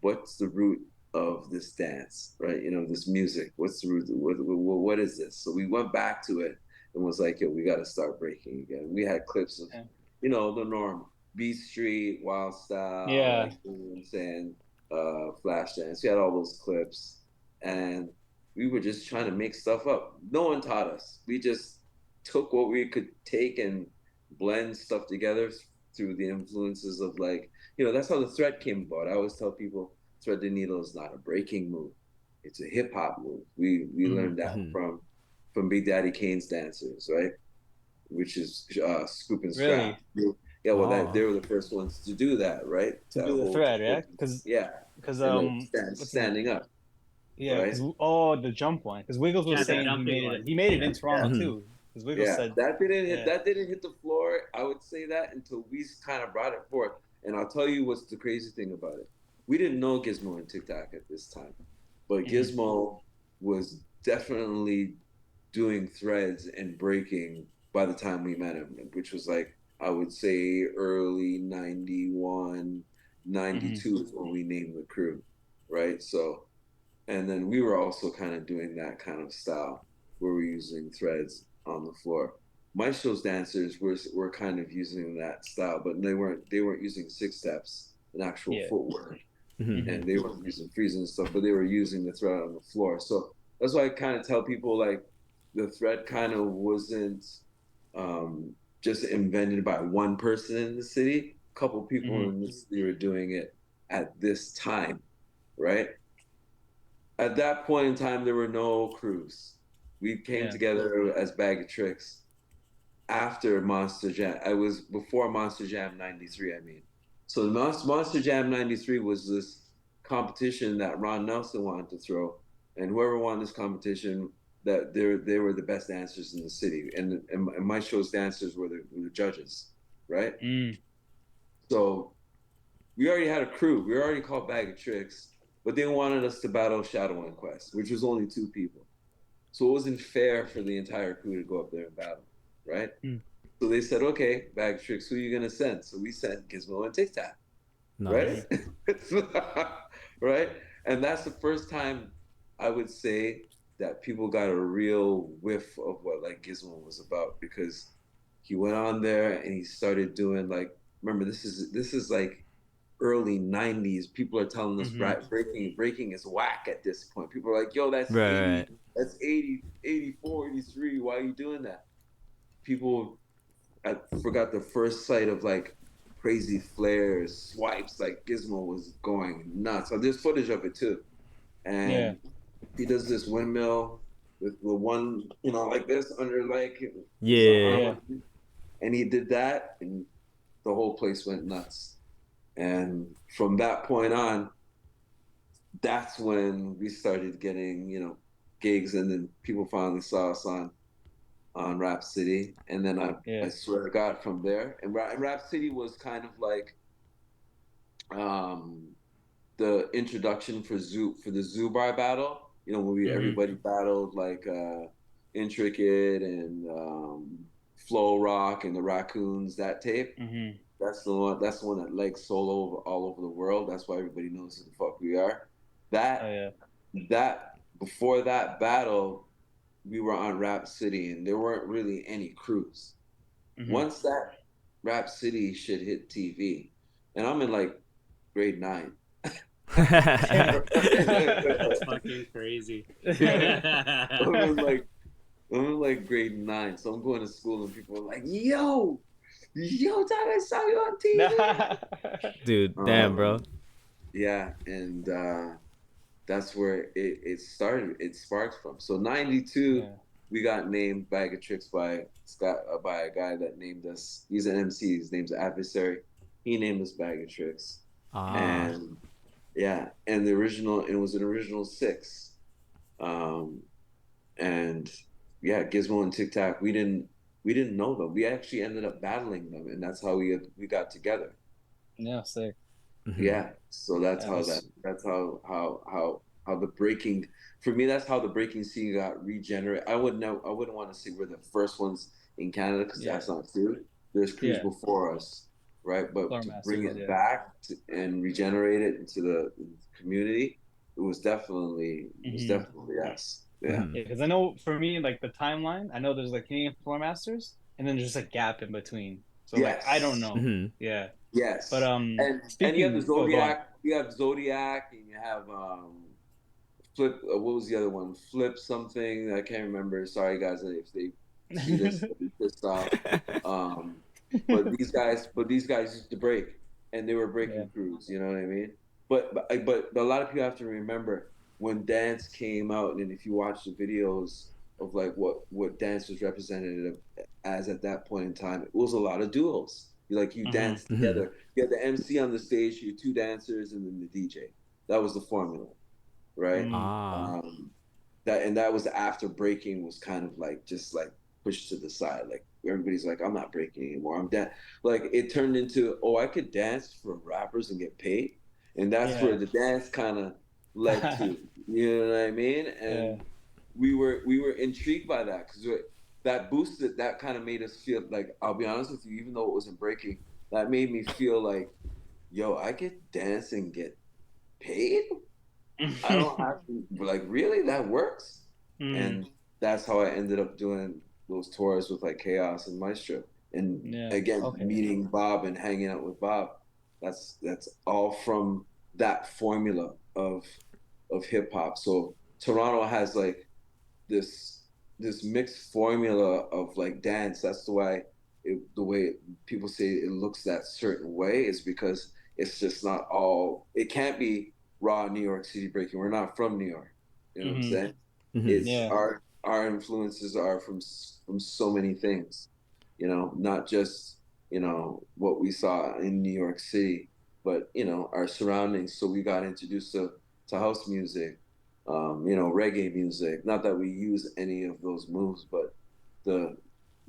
what's the root of this dance, right? This music. What's the root? What is this? So we went back to it and was like, yo, we got to start breaking again. We had clips of, Yeah. the norm, Beat Street, Wild Style, Yeah. like, you know what I'm saying, Flashdance. We had all those clips, and we were just trying to make stuff up. No one taught us. We just took what we could take and blend stuff together through the influences of like, that's how the thread came about. I always tell people thread the needle is not a breaking move. It's a hip hop move. We learned that Mhm. from Big Daddy Kane's dancers, right? Which is Scoop and Scrap. Really? Yeah, well, that Oh. they were the first ones to do that, right? To do the thread, yeah? Yeah, Because and the what's his name? standing up, Yeah, right? because the jump one. Because Wiggles Yeah, was the saying jumping one. he made it Yeah. in Toronto Yeah, Mhm. too. Because Wiggles yeah. said, yeah. That didn't hit the floor. I would say that until we kind of brought it forth. And I'll tell you what's the crazy thing about it. We didn't know Gizmo and TikTok at this time, but Mm-hmm. Gizmo was definitely doing threads and breaking by the time we met him, which was like I would say early 91, Mm-hmm. 92 is when we named the crew, right? So, and then we were also kind of doing that kind of style where we're using threads on the floor. My show's dancers were kind of using that style, but they weren't using six steps. an actual Yeah. footwear, Mhm. and they weren't using freezing and stuff, but they were using the thread on the floor. So that's why I kind of tell people like the thread kind of wasn't just invented by one person in the city. A couple people in the city were doing it at this time, right? At that point in time, there were no crews. We came Yeah. together as Bag of Tricks after Monster Jam. I was before Monster Jam '93. I mean, so the Monster Jam '93 was this competition that Ron Nelson wanted to throw, and whoever won this competition, that they were the best dancers in the city, and my show's dancers were the judges, right? Mm. So we already had a crew. We were already called Bag of Tricks, but they wanted us to battle Shadow and Quest, which was only 2 people. So it wasn't fair for the entire crew to go up there and battle, right? Mm. So they said, okay, Bag of Tricks, who are you gonna send? So we sent Gizmo and Tic Tac, Nice. right? Right? And that's the first time I would say that people got a real whiff of what like Gizmo was about, because he went on there and he started doing like, remember this is like early '90s. People are telling us breaking is whack at this point. People are like, yo, that's Right, 80, right. that's 80, 84, 83. Why are you doing that? People, I forgot the first sight of like crazy flares, swipes, like Gizmo was going nuts. So there's footage of it too. Yeah. And he does this windmill with the one, like this under like his Yeah. arm. And he did that and the whole place went nuts. And from that point on, that's when we started getting, gigs, and then people finally saw us on Rap City, and then I Yeah. swear to God, from there, and Rap City was kind of like um, the introduction for the Zoo Bar battle. When everybody battled like Intricate and Flow Rock and the Raccoons, that tape. That's the one. That's the one that like solo all over the world. That's why everybody knows who the fuck we are. Oh That yeah. that before that battle, we were on Rap City, and there weren't really any crews. Once that Rap City shit hit TV, and I'm in like grade 9. That's fucking crazy. Yeah, I'm in like grade 9, so I'm going to school, and people are like, "Yo, Tom, I saw you on TV." Dude, damn, bro. Yeah, and that's where it started. It sparked from. So '92, we got named Bag of Tricks by a guy that named us. He's an MC. His name's Adversary. He named us Bag of Tricks. And yeah, and it was an original 6. And yeah, Gizmo and Tic Tac. We didn't know them. We actually ended up battling them, and that's how we got together. Yeah, sick. Yeah, so that's how the breaking, for me, that's how the breaking scene got regenerated. I wouldn't want to say we're the first ones in Canada, because that's not true. There's crews before us, right? But to bring it back and regenerate it into the community, it was definitely us. Yeah. Because I know for me, like the timeline, I know there's like Canadian Floor Masters, and then there's a gap in between. So like I don't know. Yeah. Yes. But and speaking, you have the Zodiac, you have Zodiac, and you have Flip. What was the other one? Flip something. I can't remember. Sorry, guys, if they see this, they'll be pissed off. But these guys used to break, and they were breaking crews. You know what I mean? But a lot of people have to remember when dance came out, and if you watch the videos of like what dance was represented as at that point in time, it was a lot of duos. You dance together. You had the MC on the stage, your 2 dancers, and then the DJ. That was the formula, right? That was after breaking was kind of like just like pushed to the side. Like everybody's like, I'm not breaking anymore. I'm done. Like it turned into, oh, I could dance for rappers and get paid, and that's where the dance kind of led to. You know what I mean? And we were intrigued by that, because that boosted, that kind of made us feel like, I'll be honest with you, even though it wasn't breaking, that made me feel like, yo, I could dance and get paid. I don't have to, like, really, that works. And that's how I ended up doing those tours with like Chaos and Maestro, and again meeting Bob and hanging out with Bob. That's all from that formula of hip hop. So Toronto has like this this mixed formula of like dance. That's the way people say it looks that certain way is because it's just not all. It can't be raw New York City breaking. We're not from New York. You know what I'm Mm-hmm. saying? Mm-hmm. It's Yeah. our influences are from so many things. You know, not just what we saw in New York City, but our surroundings. So we got introduced to house music, reggae music. Not that we use any of those moves, but the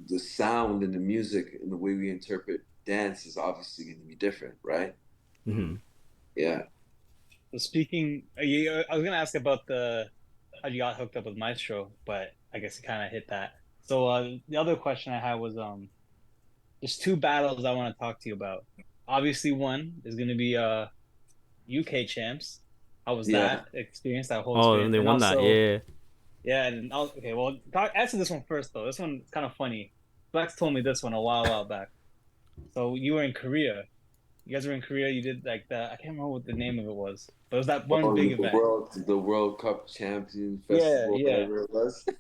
the sound and the music and the way we interpret dance is obviously going to be different, right? Mm-hmm. Yeah. So speaking, I was gonna ask about the how you got hooked up with Maestro, but I guess it kind of hit that. So the other question I had was there's two battles I want to talk to you about. Obviously, one is gonna be UK champs. How was Yeah. that experience? That whole Oh, and experience, they and won that. also Yeah. yeah, and okay, well, answer this one first though. This one's kind of funny. Flex told me this one a while back. So you were in Korea. You guys were in Korea. You did like the I can't remember what the name of it was, but it was that one Oh, big the event. World Cup Champion Yeah, Festival, yeah, whatever it was. Yeah,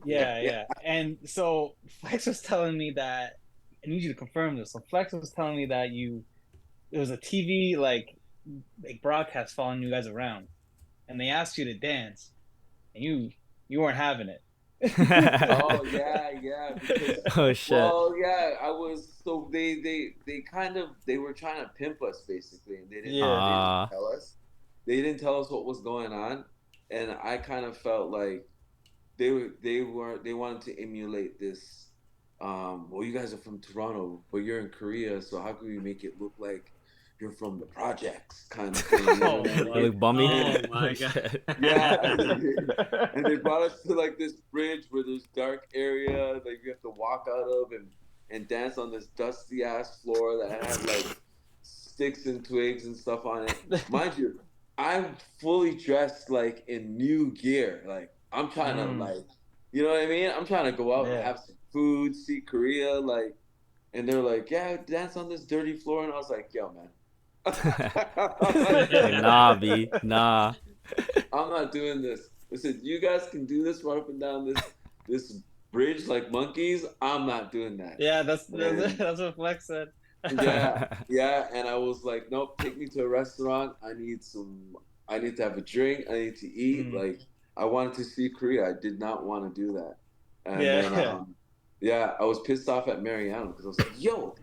yeah, yeah. yeah. And so Flex was telling me that I need you to confirm this. So Flex was telling me that it was a TV like broadcast following you guys around, and they asked you to dance, and you weren't having it. Oh yeah, yeah. Because Oh shit. yeah, I was so they kind of they were trying to pimp us basically, and Yeah. they didn't Ah. tell us. They didn't tell us what was going on, and I kind of felt like they wanted to emulate this. Well, you guys are from Toronto, but you're in Korea, so how can we make it look like you're from the projects kind of thing? You know Oh what I They my mean? look bummy. Oh And Oh my god. shit. yeah, and they brought us to like this bridge where there's dark area that you have to walk out of and dance on this dusty ass floor that had like sticks and twigs and stuff on it. Mind you, I'm fully dressed like in new gear. Like I'm trying to Mm, you know what I mean? I'm trying to go out and yeah. have some food, see Korea, like, and they're like, yeah, dance on this dirty floor, and I was like, yo, man. I'm not Like doing nah, that. B. Nah. I'm not doing this. I said, you guys can do this, run up and down this bridge like monkeys. I'm not doing that. Yeah, And that's what Flex said. yeah, yeah. And I was like, nope, take me to a restaurant. I need to have a drink. I need to eat. Mm, Like I wanted to see Korea. I did not want to do that. And yeah, then yeah. yeah, I was pissed off at Mariano because I was like, yo,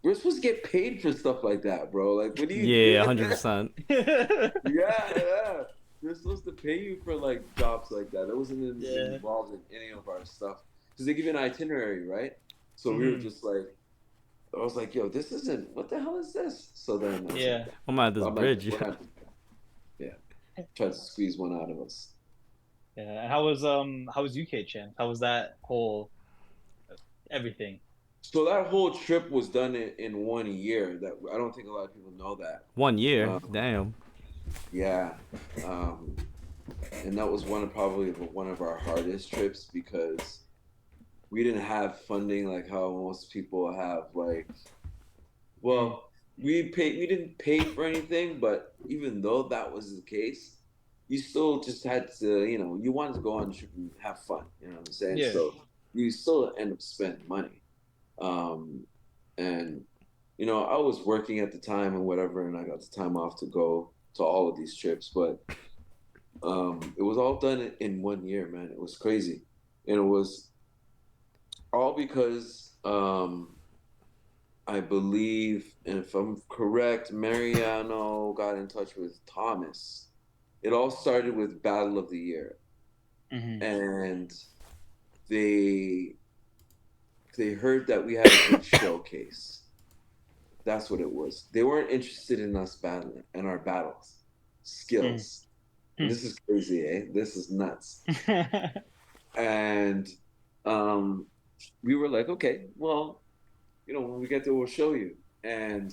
we're supposed to get paid for stuff like that, bro. Like, what do you Yeah, do? 100%. Yeah, yeah. They're supposed to pay you for like jobs like that. That wasn't Yeah. involved in any of our stuff because they give you an itinerary, right? So we were Mhm. just like, I was like, yo, this isn't. What the hell is this? So then I was Yeah. like, I'm at this I'm like, bridge. we're not. Yeah, try to squeeze one out of us. Yeah. And how was UK champ? How was that whole everything? So that whole trip was done in 1 year. That I don't think a lot of people know that. 1 year. Um, Damn. yeah, um, and that was one of our hardest trips because we didn't have funding like how most people have. Like, Mm, well, we didn't pay for anything, but even though that was the case, you still just had to, you wanted to go on a trip and have fun. You know what I'm saying? yeah. So you still end up spending money. Um, and I was working at the time and whatever, and I got the time off to go to all of these trips, but it was all done in 1 year, man. It was crazy, and it was all because I believe, and if I'm correct, Mariano got in touch with Thomas. It all started with Battle of the Year, Hmm. and they they heard that we had a good showcase. That's what it was. They weren't interested in us battling and our battles, Mm. skills. And this is crazy, eh? This is nuts. And um, we were like, okay, well, when we get there, we'll show you. And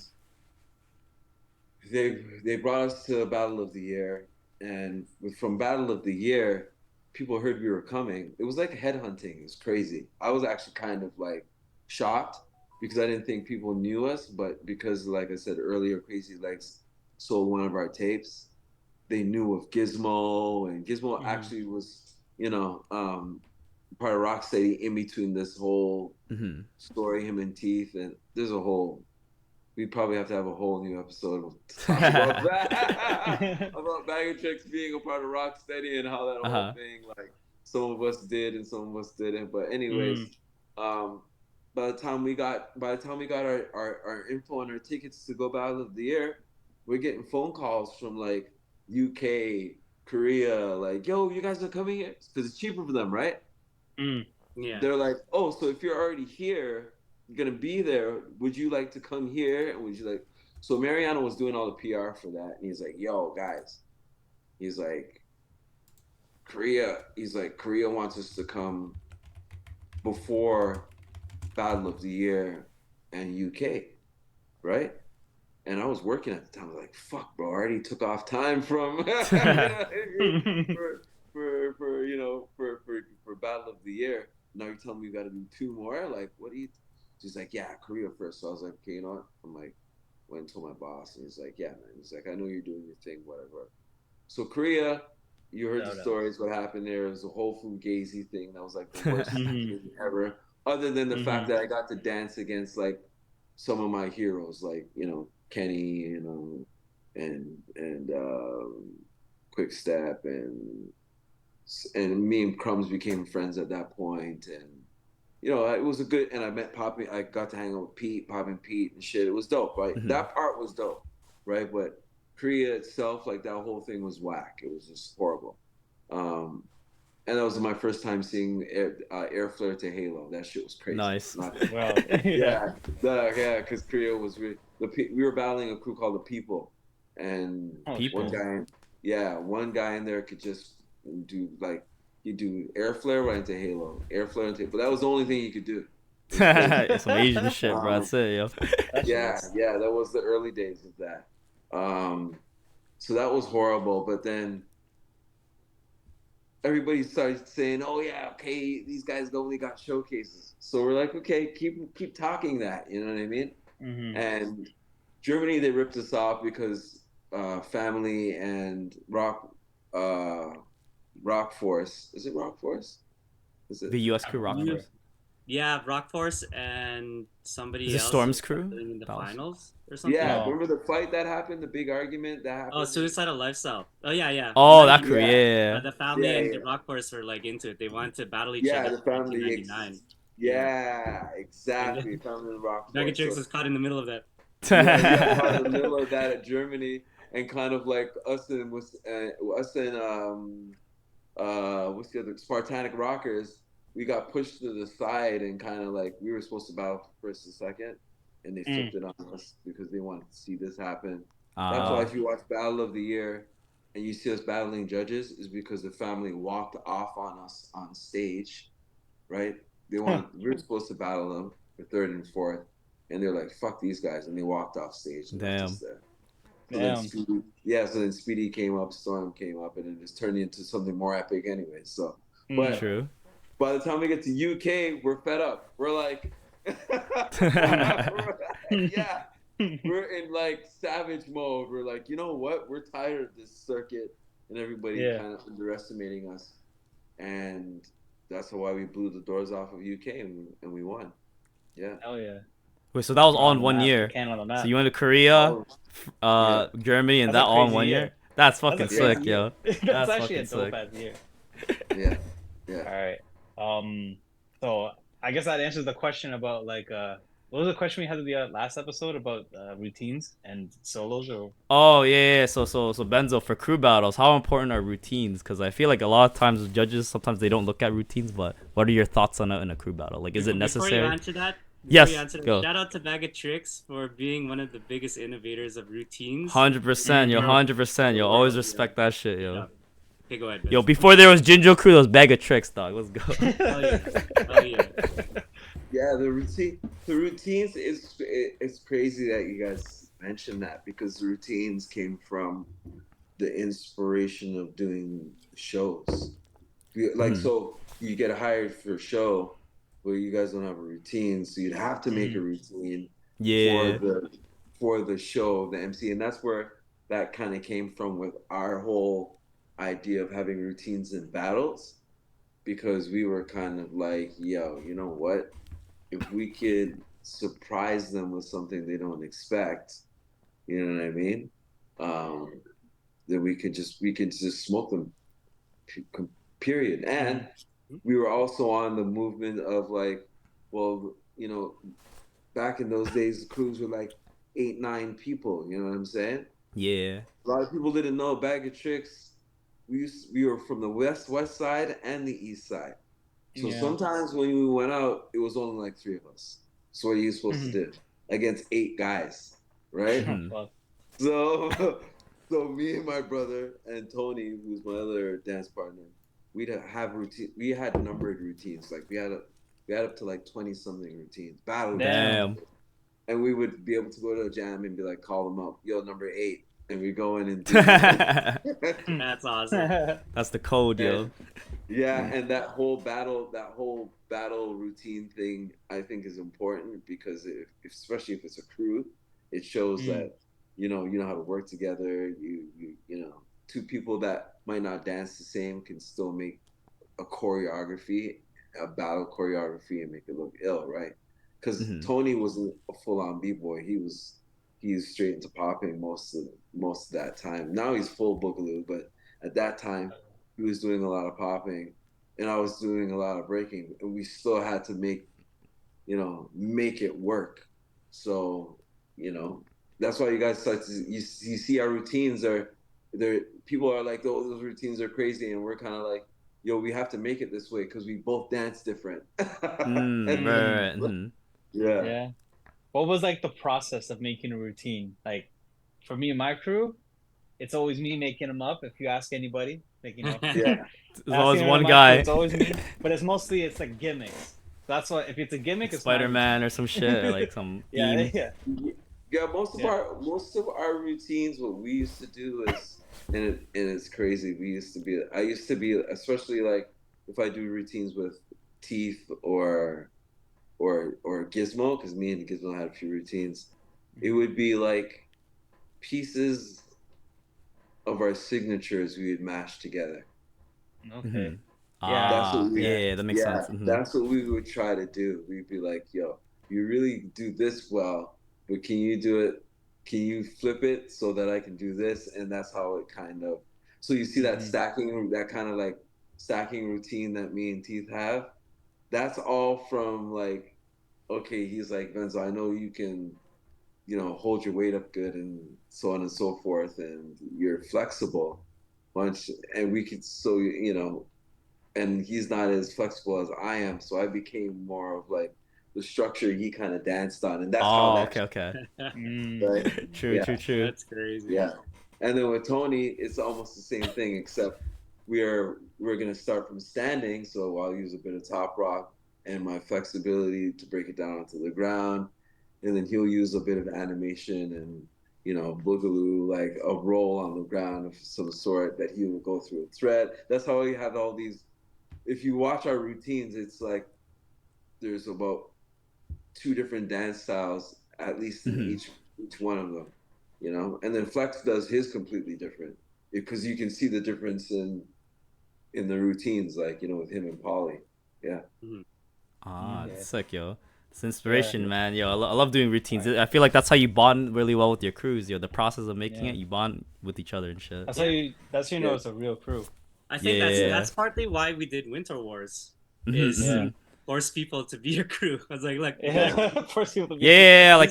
they brought us to Battle of the Year, and from Battle of the Year, people heard we were coming. It was like headhunting. It was crazy. I was actually kind of like shocked, because I didn't think people knew us, but because, like I said earlier, Crazy Legs sold one of our tapes, they knew of Gizmo, and Gizmo actually was, part of Rocksteady in between this whole story, him and Teeth, and there's a whole. We probably have to have a whole new episode to talk about that, about Bag of Trix being a part of Rocksteady and how that whole thing, like, some of us did and some of us didn't. But anyways, by the time we got our info and our tickets to go Battle of the Year, we're getting phone calls from like UK, Korea, like, yo, you guys are coming here because it's cheaper for them, right? Yeah. They're like, oh, so if you're already here, you're gonna be there, would you like to come here? And would you like? So Mariano was doing all the PR for that, and he's like, yo, guys, he's like, Korea wants us to come before Battle of the Year and UK, right? And I was working at the time. I was like, fuck, bro, I already took off time from for Battle of the Year. Now you're telling me you got to do 2 more? Like, what do you? She's like, yeah, Korea first. So I was like, okay, you know what? I'm like, went and told my boss, and he's like, yeah, man. He's like, I know you're doing your thing, whatever. So Korea, you heard the stories, what happened there. It was a whole Fugazi thing. That was like the worst thing ever. Other than the fact that I got to dance against like some of my heroes, like, Kenny, and Quick Step, and me and Crumbs became friends at that point, and it was a good. And I met Poppy. I got to hang out with Pete, Poppy and Pete, and shit. It was dope, right? That part was dope, right? But Korea itself, like, that whole thing was whack. It was just horrible. And that was my first time seeing Air Flare to Halo. That shit was crazy. Nice. Wow. Yeah, because Korea was we were battling a crew called the People, and one guy in there could just do, like, he'd do Air Flare right into Halo, Air Flare into, but that was the only thing he could do. It's some Asian shit, bro. That's it, yo. Yeah, that was the early days of that. So that was horrible, but then everybody started saying, "Oh yeah, okay, these guys only got showcases." So we're like, "Okay, keep talking that." You know what I mean? And Germany, they ripped us off because Family and Rock Force. Is it Rock Force? Is it The US crew Rock Force? Yeah, Rock Force and somebody Is it else Storm's crew? in the finals or something. Yeah, remember the fight that happened, the big argument that happened? Oh, Suicidal Lifestyle. Oh yeah. Oh, that crew, yeah. The Family and the Rock Force were like into it. They wanted to battle each other. Yeah, the Family. 1999. Yeah, exactly. Family and Rock Force. Bag of Trix was caught in the middle of that. Caught in the middle of that at Germany, and kind of like us and what's the other, Spartanic Rockers. We got pushed to the side, and kind of like we were supposed to battle for first and second, and they flipped it on us because they wanted to see this happen. That's why if you watch Battle of the Year and you see us battling judges, is because the Family walked off on us on stage, right? We were supposed to battle them for third and fourth, and they're like, "Fuck these guys," and they walked off stage. And Damn. Just there. So then Speedy came up, Storm came up, and it just turned into something more epic anyway. So, but True. By the time we get to UK, we're fed up. We're like, we're in like savage mode. We're like, you know what? We're tired of this circuit and everybody kind of underestimating us, and that's why we blew the doors off of UK and we won. Yeah. Hell yeah. Wait, so that was all in 1 year. So you went to Korea, Germany, and that all in 1 year? That's fucking sick, yo. That's actually a dope ass year. Yeah. All right. So I guess that answers the question about like what was the question we had at the last episode about routines and solos or? Oh yeah. So Benzo, for crew battles, how important are routines? Because I feel like a lot of times the judges, sometimes they don't look at routines. But what are your thoughts on it in a crew battle? Like, is it necessary? Before you answer that, go. Shout out to Bag of Trix for being one of the biggest innovators of routines. 100%, yo, 100%, yo. Always respect that shit, yo. Okay, go ahead, Ben. Yo, before there was Jinjo Crew, there was Bag of Trix, dog. Let's go. Yeah, the routines it's crazy that you guys mentioned that, because the routines came from the inspiration of doing shows. Like, so you get hired for a show but you guys don't have a routine, so you'd have to make a routine Yeah. for the show, the MC, and that's where that kind of came from with our whole idea of having routines in battles, because we were kind of like, yo, you know what? If we could surprise them with something they don't expect, you know what I mean? Then we could just smoke them, period. And we were also on the movement of like, well, you know, back in those days, the crews were like 8, 9 people. You know what I'm saying? Yeah. A lot of people didn't know Bag of Trix. We were from the west side and the east side. So sometimes when we went out, it was only like 3 of us. So what are you supposed to do against 8 guys, right? So me and my brother and Tony, who's my other dance partner, we'd have routine. We had numbered routines. Like we had up to like 20 something routines. Battle. Damn. And we would be able to go to a jam and be like, call them up, yo, number 8, and we go in and do that. That's awesome. That's the code, yo. Yeah, and that whole battle routine thing, I think, is important because especially if it's a crew, it shows that you know how to work together. You know, 2 people that might not dance the same can still make a battle choreography, and make it look ill, right? Because Tony wasn't a full-on b-boy. He's straight into popping most of that time. Now he's full boogaloo, but at that time he was doing a lot of popping, and I was doing a lot of breaking, and we still had to make it work. So, you know, that's why you guys start to you see our routines people are like, oh, those routines are crazy, and we're kind of like, yo, we have to make it this way because we both dance different. Yeah. What was like the process of making a routine? Like for me and my crew, it's always me making them up. If you ask anybody, like, you know, there's always one guy. Crew, it's always me, but it's like gimmicks. That's what, if it's a gimmick, it's Spider-Man or some shit, or like some Yeah, most of our routines, what we used to do is, and it's crazy. I used to be, especially like if I do routines with Teeth or Gizmo, because me and Gizmo had a few routines. It would be like pieces of our signatures we would mash together. Okay. That makes sense. That's what we would try to do. We'd be like, yo, you really do this well, but can you do it? Can you flip it so that I can do this? And that's how it kind of. So you see that that kind of like stacking routine that me and Teeth have. That's all from like, okay, he's like, Benzo, I know you can, you know, hold your weight up good and so on and so forth, and you're flexible bunch, and we could, so, you know, and he's not as flexible as I am, so I became more of like the structure he kind of danced on, and that's okay. Right? True. That's crazy. Yeah. And then with Tony, it's almost the same thing, except we're gonna start from standing, so I'll use a bit of top rock and my flexibility to break it down onto the ground, and then he'll use a bit of animation and, you know, boogaloo, like a roll on the ground of some sort that he will go through a thread. That's how we have all these. If you watch our routines, it's like there's about 2 different dance styles at least in each one of them, you know. And then Flex does his completely different, because you can see the difference in the routines, like, you know, with him and Polly. Yeah. It's sick, yo. It's inspiration, man. Yo, I love doing routines. I feel like that's how you bond really well with your crews. Yo, the process of making it, you bond with each other and shit. That's how you know it's a real crew. I think that's partly why we did Winter Wars. Force people to be your crew. I was like, force people to be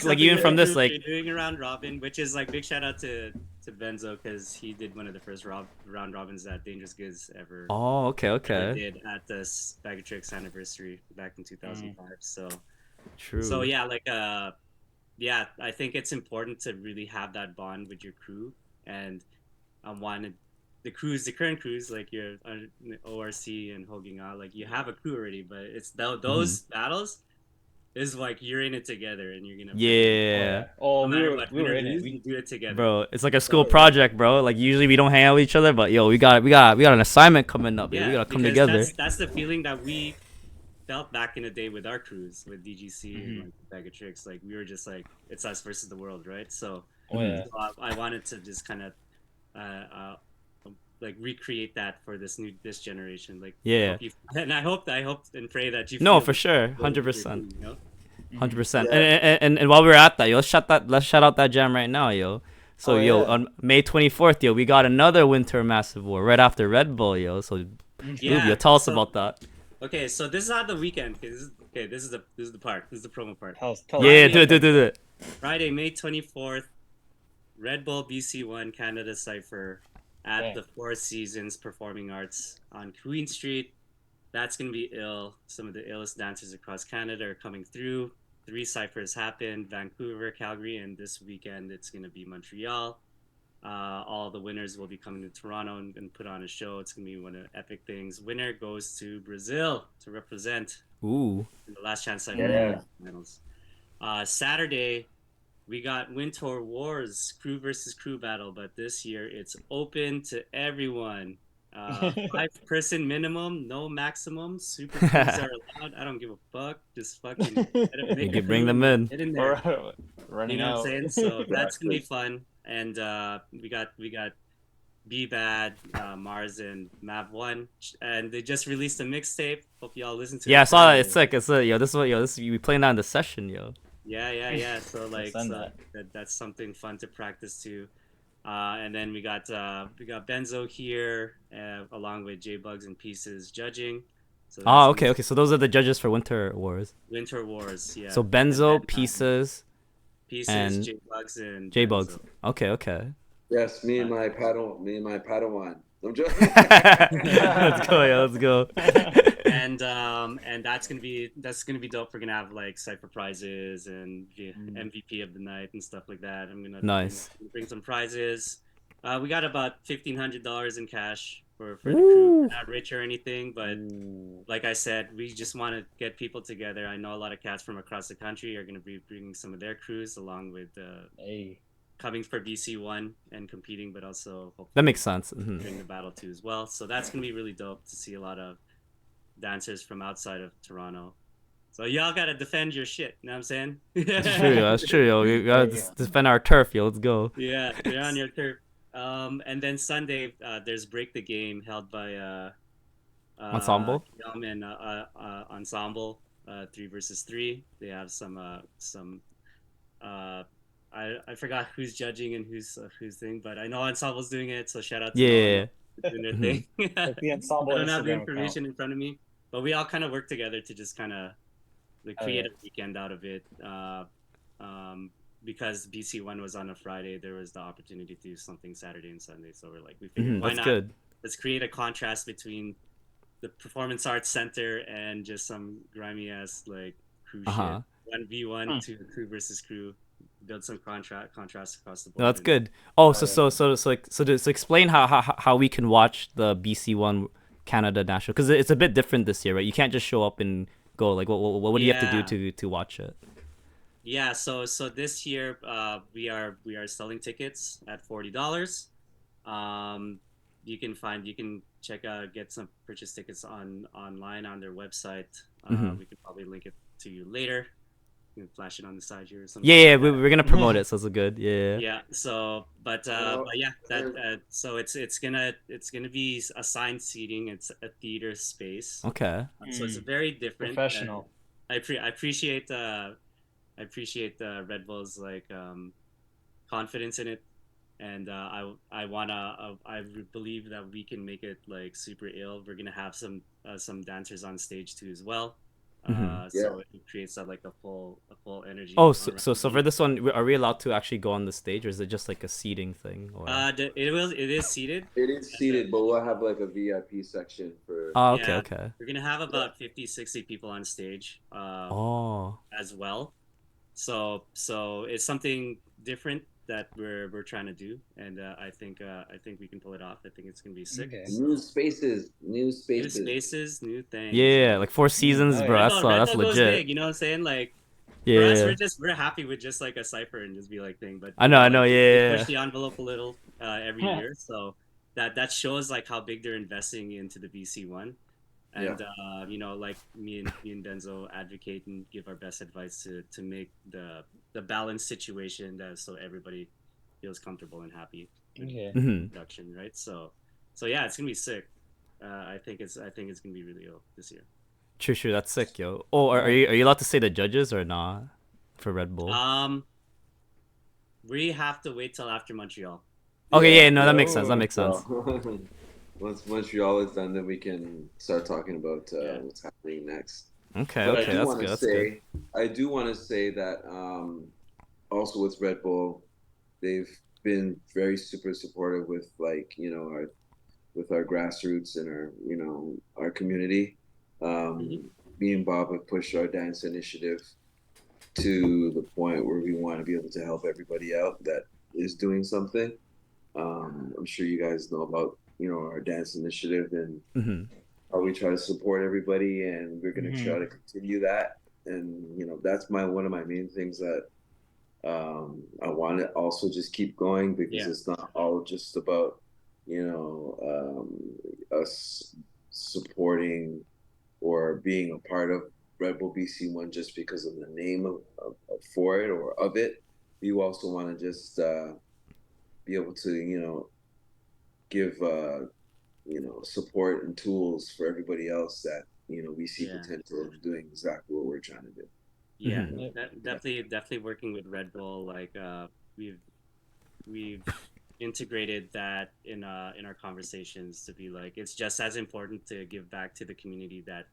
like even from this, like doing a round robin, which is like big shout out to Benzo, because he did one of the first round robins that Dangerous Goods ever. Oh, okay. Did at the Bag of Trix anniversary back in 2005. So true. So yeah, like I think it's important to really have that bond with your crew, and the current crews, like your ORC and Holding On, like you have a crew already, but it's those battles is like you're in it together and you're gonna we were in it. We do it together, bro. It's like a school project, bro. Like usually we don't hang out with each other, but yo, we got an assignment coming up. Yeah, we gotta come together. That's the feeling that we felt back in the day with our crews with DGC and like Bag of Tricks. Like we were just like it's us versus the world, right? So, yeah. so I wanted to just kind of like recreate that for this generation. Like I hope and pray that you. No, feel for sure, what you're 100%. doing, you know? 100%. Yeah. And while we're at that, yo, let's shout out that jam right now, yo. So on May 24th, yo, we got another Winter Massive War right after Red Bull, yo. So Boob, yo, tell us about that. Okay, so this is not the weekend. This is the part. This is the promo part. Tell Yeah, do it. Friday, May 24th, Redbull BC One Canada Cypher at the Four Seasons Performing Arts on Queen Street. That's gonna be ill. Some of the illest dancers across Canada are coming through. 3 ciphers happened: Vancouver, Calgary, and this weekend it's gonna be Montreal. All the winners will be coming to Toronto and put on a show. It's gonna be one of the epic things. Winner goes to Brazil to represent. Ooh. In the last chance cypher finals. Saturday, we got Winter Wars crew versus crew battle, but this year it's open to everyone. 5-person minimum, no maximum. Super crews are allowed. I don't give a fuck. Just fucking you can bring them in. Get in there. Running you know out. what I'm saying? So that's gonna be fun. And we got B Bad, Mars, and Mav One, and they just released a mixtape. Hope y'all listen to it. Yeah, I saw that. It's like yo. This is what this we playing that in the session, yo. Yeah. So like, that's something fun to practice to. And then we got Benzo here, along with J Bugs and Pieces judging. So okay. So those are the judges for Winter Wars. Winter Wars, yeah. So Benzo, Pieces, and J Bugs and J Bugs. Okay. Yes, me and my Padawan. I'm joking. Let's go. And that's gonna be dope. We're gonna have like cypher prizes and MVP of the night and stuff like that. I'm gonna bring some prizes. We got about $1,500 in cash for the crew. We're not rich or anything, but like I said, we just want to get people together. I know a lot of cats from across the country are gonna be bringing some of their crews along with coming for BC One and competing, but also hopefully that makes sense. During the battle too as well. So that's gonna be really dope to see a lot of dancers from outside of Toronto. So y'all gotta defend your shit. You know what I'm saying? That's true, yo. We gotta defend our turf, yo. Let's go. Yeah, you're on your turf. And then Sunday, there's Break the Game held by Ensemble. And Ensemble 3 versus 3. They have some I forgot who's judging and who's thing, but I know Ensemble's doing it, so shout out to them doing their thing. The Ensemble. I don't have the information in front of me, but we all kind of work together to just kind of like create a weekend out of it. Because BC One was on a Friday, there was the opportunity to do something Saturday and Sunday, so we're like, we figured why not? Good. Let's create a contrast between the Performance Arts Center and just some grimy ass like crew shit. 1v1 to crew versus crew. Build some contrast across the board. No, that's good. Oh, so explain how we can watch the BC One Canada National, because it's a bit different this year, right? You can't just show up and go. Like, what do you have to do to watch it? Yeah, so this year we are selling tickets at $40. You can get some purchase tickets online on their website. We can probably link it to you later. Flash it on the side here or something. Yeah, we're gonna promote it, so it's good. Yeah. So, but yeah, so it's gonna be assigned seating. It's a theater space. Okay. So it's very different. Professional. I appreciate Red Bull's like confidence in it, and I believe that we can make it like super ill. We're gonna have some dancers on stage too as well. So it creates like a full energy. Oh, so for this one, are we allowed to actually go on the stage, or is it just like a seating thing? Or... it is seated. It is seated, but we'll have like a VIP section for. Oh, okay. We're gonna have about 50-60 people on stage. As well. So it's something different that we're trying to do, and I think we can pull it off. I think it's gonna be sick. Okay. New spaces, new things. Yeah, like Four Seasons, bro. That's legit. Big, you know what I'm saying? Like, for us, we're happy with just like a cipher and just be like thing. But I know, yeah. Push the envelope a little every year, so that shows like how big they're investing into the BC One. And you know, like me and Benzo advocate and give our best advice to make the balanced situation that so everybody feels comfortable and happy in production, right? So yeah, it's gonna be sick. I think it's gonna be really ill this year. True, that's sick, yo. Oh, are you allowed to say the judges or not for Red Bull? We have to wait till after Montreal. Okay, yeah, no, that makes sense. That makes sense. Once Montreal is done, then we can start talking about what's happening next. Okay, but okay, that's good. That's good. I do want to say that also with Red Bull, they've been very super supportive with our grassroots and our community. Me and Bob have pushed our dance initiative to the point where we want to be able to help everybody out that is doing something. I'm sure you guys know about our dance initiative and how we try to support everybody, and we're going to try to continue that. And that's one of my main things that I want to also just keep going, because it's not all just about us supporting or being a part of Redbull BC One just because of the name for it or of it. You also want to just be able to give support and tools for everybody else that we see potential of doing exactly what we're trying to do. Yeah, definitely working with Red Bull. Like we've integrated that in our conversations to be like, it's just as important to give back to the community that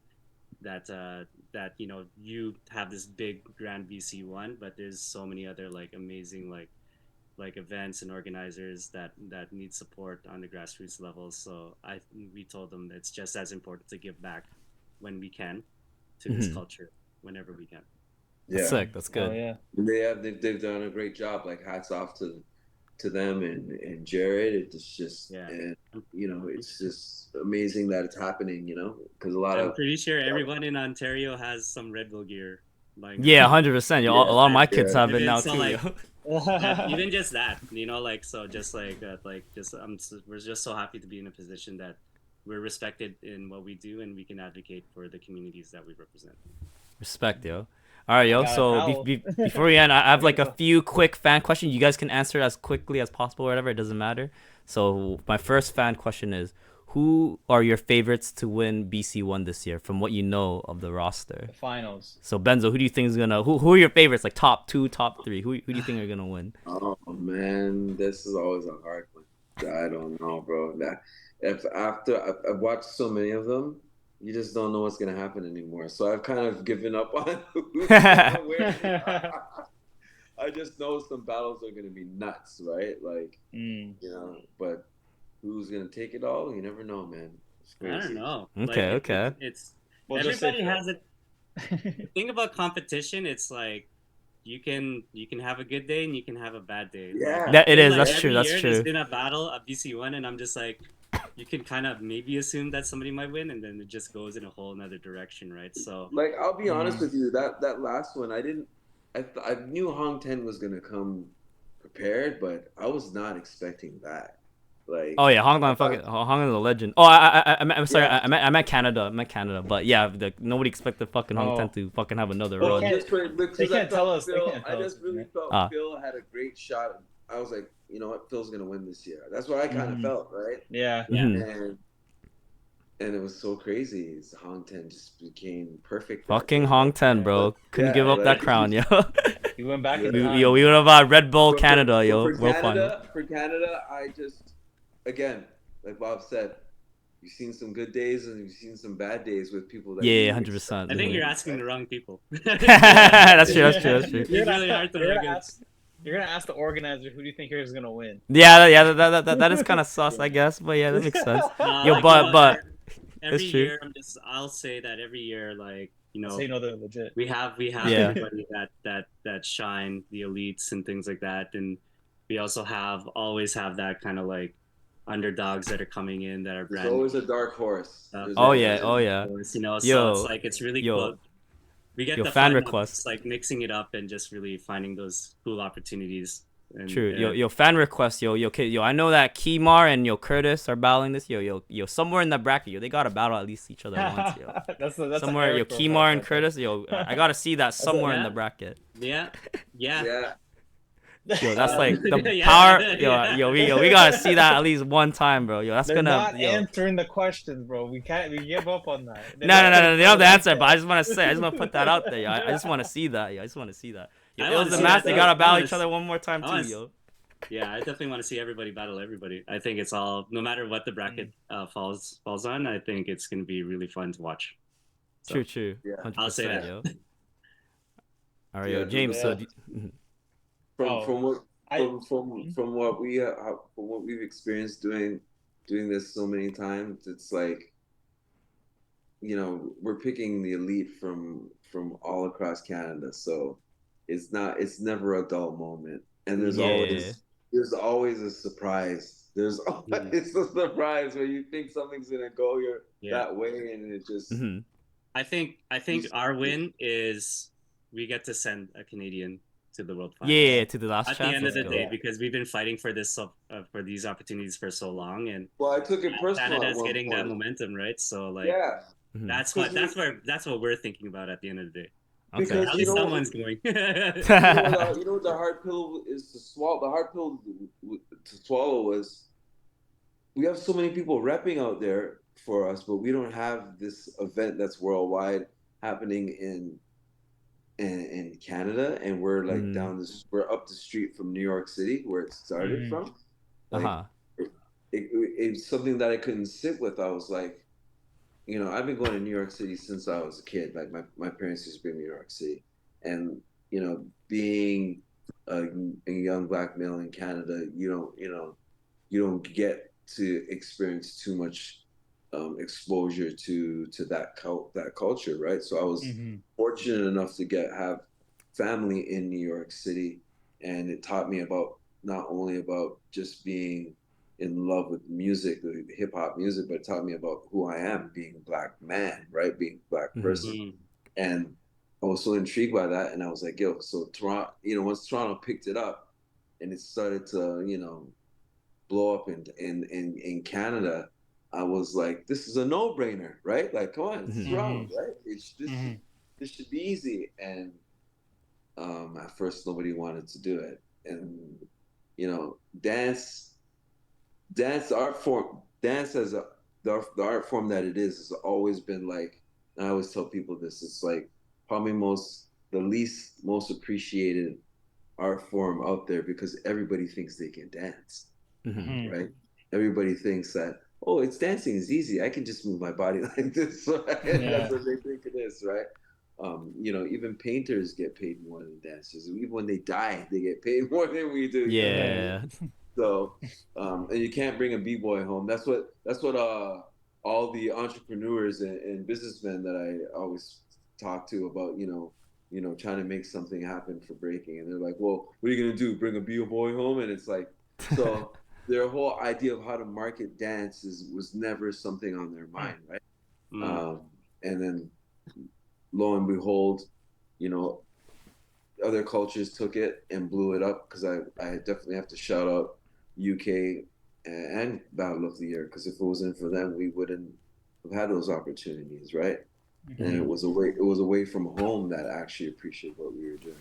you have this big grand BC One, but there's so many other like amazing like events and organizers that need support on the grassroots level. So we told them it's just as important to give back when we can to this culture whenever we can. That's sick. That's good. They've done a great job. Like, hats off to them and Jared. It's just and it's just amazing that it's happening. Because I'm pretty sure everyone in Ontario has some Red Bull gear. Like 100%. A lot of my kids have it now too. Like, even just that, we're just so happy to be in a position that we're respected in what we do, and we can advocate for the communities that we represent. Respect, yo. All right, yo. So before we end, I have like a few quick fan questions. You guys can answer it as quickly as possible, or whatever. It doesn't matter. So my first fan question is, who are your favorites to win BC One this year, from what you know of the roster? The finals. So Benzo, who do you think is gonna? Who are your favorites? Like top 2, top 3. Who do you think are gonna win? Oh man, this is always a hard one. I don't know, bro. After I've watched so many of them, you just don't know what's gonna happen anymore. So I've kind of given up on who's gonna win. I just know some battles are gonna be nuts, right? Like, but who's gonna take it all? You never know, man. It's crazy. I don't know. Okay. It's everybody has it. The thing about competition, it's like you can have a good day and you can have a bad day. Yeah, that it is. Like, that's true. That's true. There's been a battle at BC One, and I'm just like, you can kind of maybe assume that somebody might win, and then it just goes in a whole another direction, right? So, like, I'll be honest with you, that last one, I knew Hong Ten was gonna come prepared, but I was not expecting that. Like, oh yeah, Hong is a legend. Oh, I'm sorry, I meant Canada. But yeah, nobody expected fucking Hong Ten to fucking have another run. They can't tell us. I just really felt Phil had a great shot. I was like, you know what, Phil's gonna win this year. That's what I kind of felt, right? Yeah. And it was so crazy. Hong Ten just became perfect. Fucking Hong Ten, bro. Couldn't give up that crown, yo. We went back. Yo, we went about Red Bull Canada, yo. For Canada, I just, again, like Bob said, you've seen some good days and you've seen some bad days with people that 100%. I think you're asking the wrong people. That's true. It's really hard to You're gonna ask the organizer, who do you think is gonna win? Yeah, that is kind of sus, I guess, but yeah, that makes sense. But every it's true. year I'll say that every year, like, say no, they're legit. We have everybody that shine, the elites and things like that, and we also always have that kind of like underdogs that are coming in that are brand. There's always a dark horse. Oh yeah. So it's like, it's really cool. We get the fan fun requests, like mixing it up and just really finding those cool opportunities And, True. Yo, fan request. Yo, I know that Kemar and Curtis are battling this. Yo, somewhere in that bracket, yo, they gotta battle at least each other once, yo. that's Somewhere, yo, Eric Kemar and request, Curtis, yo, I gotta see that somewhere in the bracket. Yeah. Yeah. Yo, that's like the Yeah. power. Yeah. Yo, we gotta see that at least one time, bro. Yo, that's They're gonna. not Yo. answering the questions, bro. We give up on that. No. They don't have the answer, but I just want to say, I just want to put that out there, yo. I just want to see that, yo. I just want to see that. Yo, I Ills wanna and see Mass, that, they though. gotta battle I each wanna other one more time I too, wanna yo. Yeah, I definitely want to see everybody battle everybody. I think it's all, no matter what the bracket falls on, I think it's going to be really fun to watch. So, True. Yeah. 100%, I'll say that. yo. All right, Yeah, yo, James. yeah. So, From what I- from what we've experienced doing this so many times, it's like, we're picking the elite from all across Canada, so it's never a dull moment, and there's Yeah. always a surprise. There's always a surprise where you think something's gonna go that way, and it just. Mhm. I think our win is we get to send a Canadian to the World Finals. Yeah, to the last At chance. the end of the let's day, go. because we've been fighting for this for these opportunities for so long, and Well, I took it personal. Canada's at one getting point. that momentum, right? So like, Yeah, Mhm. that's what we're thinking about at the end of the day. Okay. because At least someone's going. you know what the hard pill is to swallow. The hard pill to swallow was we have so many people repping out there for us, but we don't have this event that's worldwide happening in Canada, and we're like we're up the street from New York City where it started from. Like, it's something that I couldn't sit with. I was like, I've been going to New York City since I was a kid. Like my parents used to bring me to New York City, and being a young black male in Canada, you don't get to experience too much exposure to that culture, right? So I was fortunate enough to have family in New York City, and it taught me about not only about just being in love with music, hip hop music, but it taught me about who I am, being a black man, right? Being a black person. And I was so intrigued by that, and I was like, yo, so Toronto, once Toronto picked it up and it started to, blow up in Canada, I was like, this is a no-brainer, right? Like, come on, it's Toronto, right? This should be easy. And at first nobody wanted to do it. And dance art form, dance as the art form that it is has always been like, and I always tell people this, it's like probably the least most appreciated art form out there, because everybody thinks they can dance, right? Everybody thinks that, oh, it's dancing is easy, I can just move my body like this, right? That's what they think it is, right? Even painters get paid more than dancers. Even when they die, they get paid more than we do. Yeah. So, and you can't bring a b-boy home. That's what all the entrepreneurs and businessmen that I always talk to about, trying to make something happen for breaking. And they're like, well, what are you gonna do? Bring a b-boy home? And it's like, so their whole idea of how to market dance was never something on their mind, right? And then lo and behold, other cultures took it and blew it up, because I definitely have to shout out UK and Battle of the Year, because if it wasn't for them, we wouldn't have had those opportunities, right? And it was away from home that I actually appreciated what we were doing,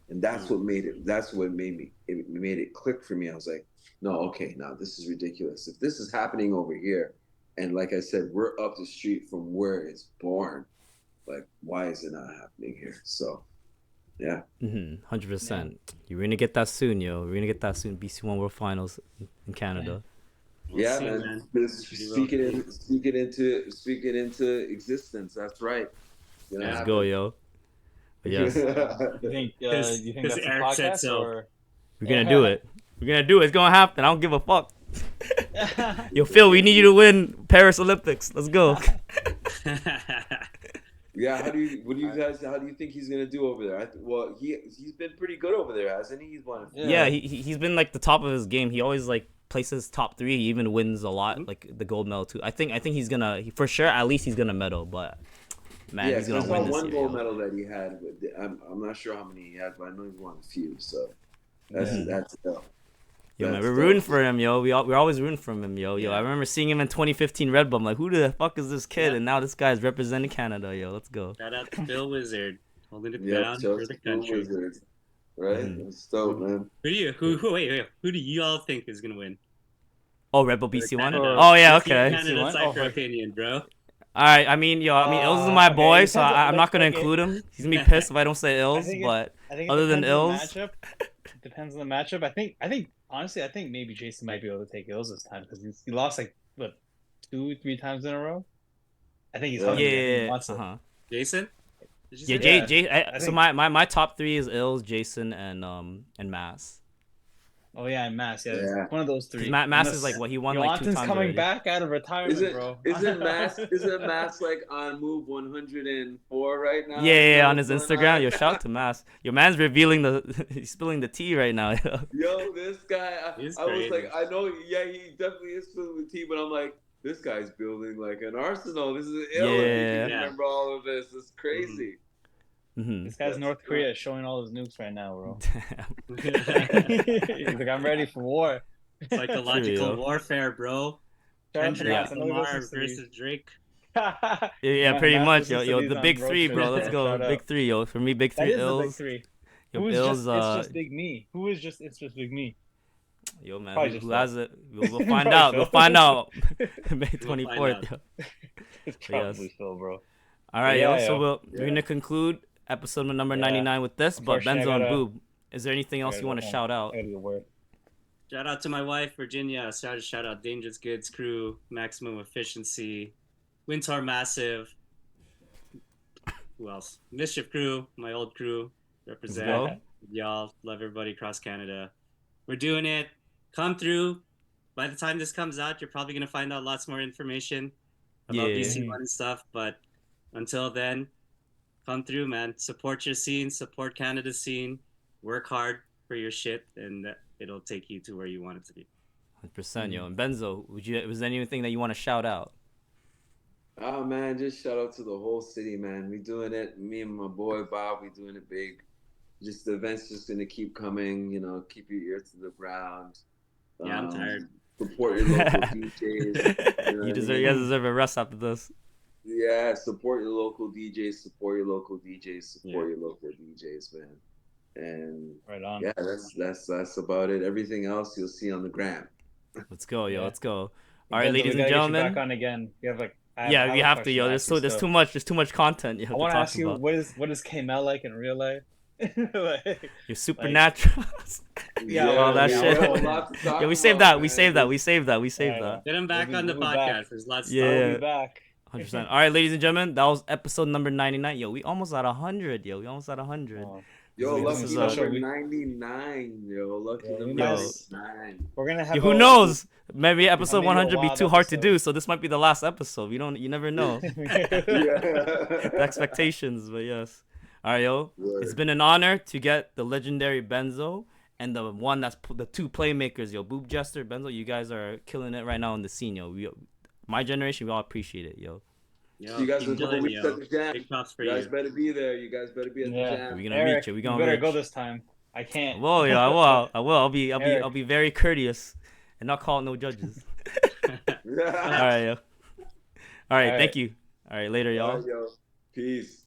and that's what made it click for me. I was like, no, okay, now this is ridiculous. If this is happening over here, and like I said, we're up the street from where it's born, like, why is it not happening here? So, yeah. 100%. You're gonna get that soon, yo. We're gonna get that soon. BC One World Finals in Canada. Yeah, man. Speak it into existence. That's right. Let's go, yo. But yes, You think that's a Eric said podcast, so. or we're gonna do it. We're gonna do it. It's gonna happen. I don't give a fuck. Yo, Phil, we need you to win Paris Olympics. Let's go. Yeah, how do you think he's gonna do over there? Well, he's been pretty good over there, hasn't he? He's won. Yeah, he's been like the top of his game. He always like places top 3. He even wins a lot, like the gold medal too. I think he's gonna for sure. At least he's gonna medal, but man, he's gonna win this one year. gold medal that he had. I'm not sure how many he had, but I know he's won a few. So That's ill. Yo, man, That's we're dope. rooting for him, yo. We're always rooting for him, yo. Yo, Yeah. I remember seeing him in 2015 Red Bull. I'm like, who the fuck is this kid? Yeah. And now this guy's representing Canada, yo. Let's go. Shout out to Bill Wizard holding it Yep, down shout for out the to Boob country. Wizard. Right? Mhm. That's dope, man. Who do you all think is gonna win? Oh, Red Bull BC One? Canada. Oh, yeah, BC okay. Canada BC1? Cypher Oh, opinion, bro. All right, I mean, Ills is my okay, boy, it so depends on- I'm not gonna like, include him. He's gonna be pissed if I don't say I Ills, think but I think it other than depends on the Ills- matchup. It depends on the matchup. I think honestly, I think maybe Jason might be able to take Ills this time because he lost like what 2-3 times in a row. I think he's Yeah. hungry. I think he yeah, wants it. uh-huh. Jason? Did you Yeah, say Jay- that? so think- my top three is Ills, Jason, and Mass. Oh yeah, and Mass. Yeah, Yeah. it's one of those three. Mass And is the- like what he won like 2 Johansson's times coming already. back out of retirement, bro. Isn't Mass like on move 104 right now? Yeah, on his What's going Instagram. on? Yo, shout out to Mass. Your man's revealing he's spilling the tea right now. Yo. Yo, this guy, He's I was crazy. like, I know, yeah, he definitely is spilling the tea, but I'm like, this guy's building like an arsenal. This is ill. If you can Yeah. remember all of this. It's crazy. Mhm. This guy's That's North cool. Korea showing all his nukes right now, bro. Damn. He's like, I'm ready for war. Psychological True, yo. warfare, bro. Shout out to Kendrick Mass. I know he Lamar listens to these. versus Drake. Yeah, pretty Mass much, listens to yo. these The on big road three, trips, bro. Let's bro. go. Shout out. Big three, yo. For me, big That three is the big Ills. three. Yo, Who is Ills, just? It's just Big Me. Who is just? It's just Big Me. yo, man. Probably Who just has it? We'll Probably find out. We'll Phil. find out. May find 24th. out. Yo. It's Yes. probably Phil, bro. All right, Yeah, yo. So yo. we're gonna conclude episode number Yeah. 99 with this. But Unfortunately, Benzo I and gotta- Boob, is there anything else gotta you want to go shout home. out? I gotta get work. Shout out to my wife, Virginia. Shout out Dangerous Goods crew, Maximum Efficiency, Wintar Massive. Who else? Mischief crew, my old crew. Represent. go. Y'all, love everybody across Canada. We're doing it. Come through. By the time this comes out, you're probably gonna find out lots more information about Yeah. BC One and stuff. But until then, come through, man. Support your scene, support Canada's scene. Work hard for your shit, and it'll take you to where you want it to be. 100%, yo. And Benzo, was there anything that you want to shout out? Oh man, just shout out to the whole city, man. We doing it. Me and my boy Bob, we doing it big. Just the event's just gonna keep coming. You know, keep your ear to the ground. Yeah, I'm tired. Support your local DJs. You know what I You guys mean? deserve a rest after this. Yeah, support your local DJs. Support your local DJs. Support your local DJs, man. And Right on. yeah, that's about it. Everything else you'll see on the gram. Let's go, yo. Yeah. Let's go. All right, Benzo, ladies we and gotta get you back gentlemen. on again. You have like. Yeah, we have to, yo. There's too much content. You I have to want to talk ask you, about. what is K-Mel like in real life? Like, Your supernatural. Yeah, all that yeah, shit. we have a lot to talk Yeah, we saved about, that. We man. saved that. We saved that. We saved Yeah, that. Get him back We'll on the be back. podcast. There's lots. Yeah. I'll be back. 100%. All right, ladies and gentlemen, that was episode number 99. Yo, we almost at 100. Yo, we almost at 100. Oh, Yo, This lucky is number special. 99. Yo, lucky Yeah, we number might- 99. we're gonna have. Yo, who a- knows? Maybe episode maybe a 100 be wild too hard to do, episode. so this might be the last episode. You never know. The expectations, but yes. All right, yo. It's been an honor to get the legendary Benzo and the one that's the two playmakers, yo. Boob Jester, Benzo, you guys are killing it right now in the scene, yo. My generation, we all appreciate it, yo. Yo, You guys keep are a couple killing, weeks yo. at the jam. Big props for You guys you. better be there. You guys better be at the Yeah. jam. We're gonna Eric, reach you. We're gonna better reach. go this time. I can't. Well, yeah, I will. I'll be Eric. I'll be very courteous and not call no judges. All right, yo. All right, All thank right. you. All right, later, y'all. Yo, peace.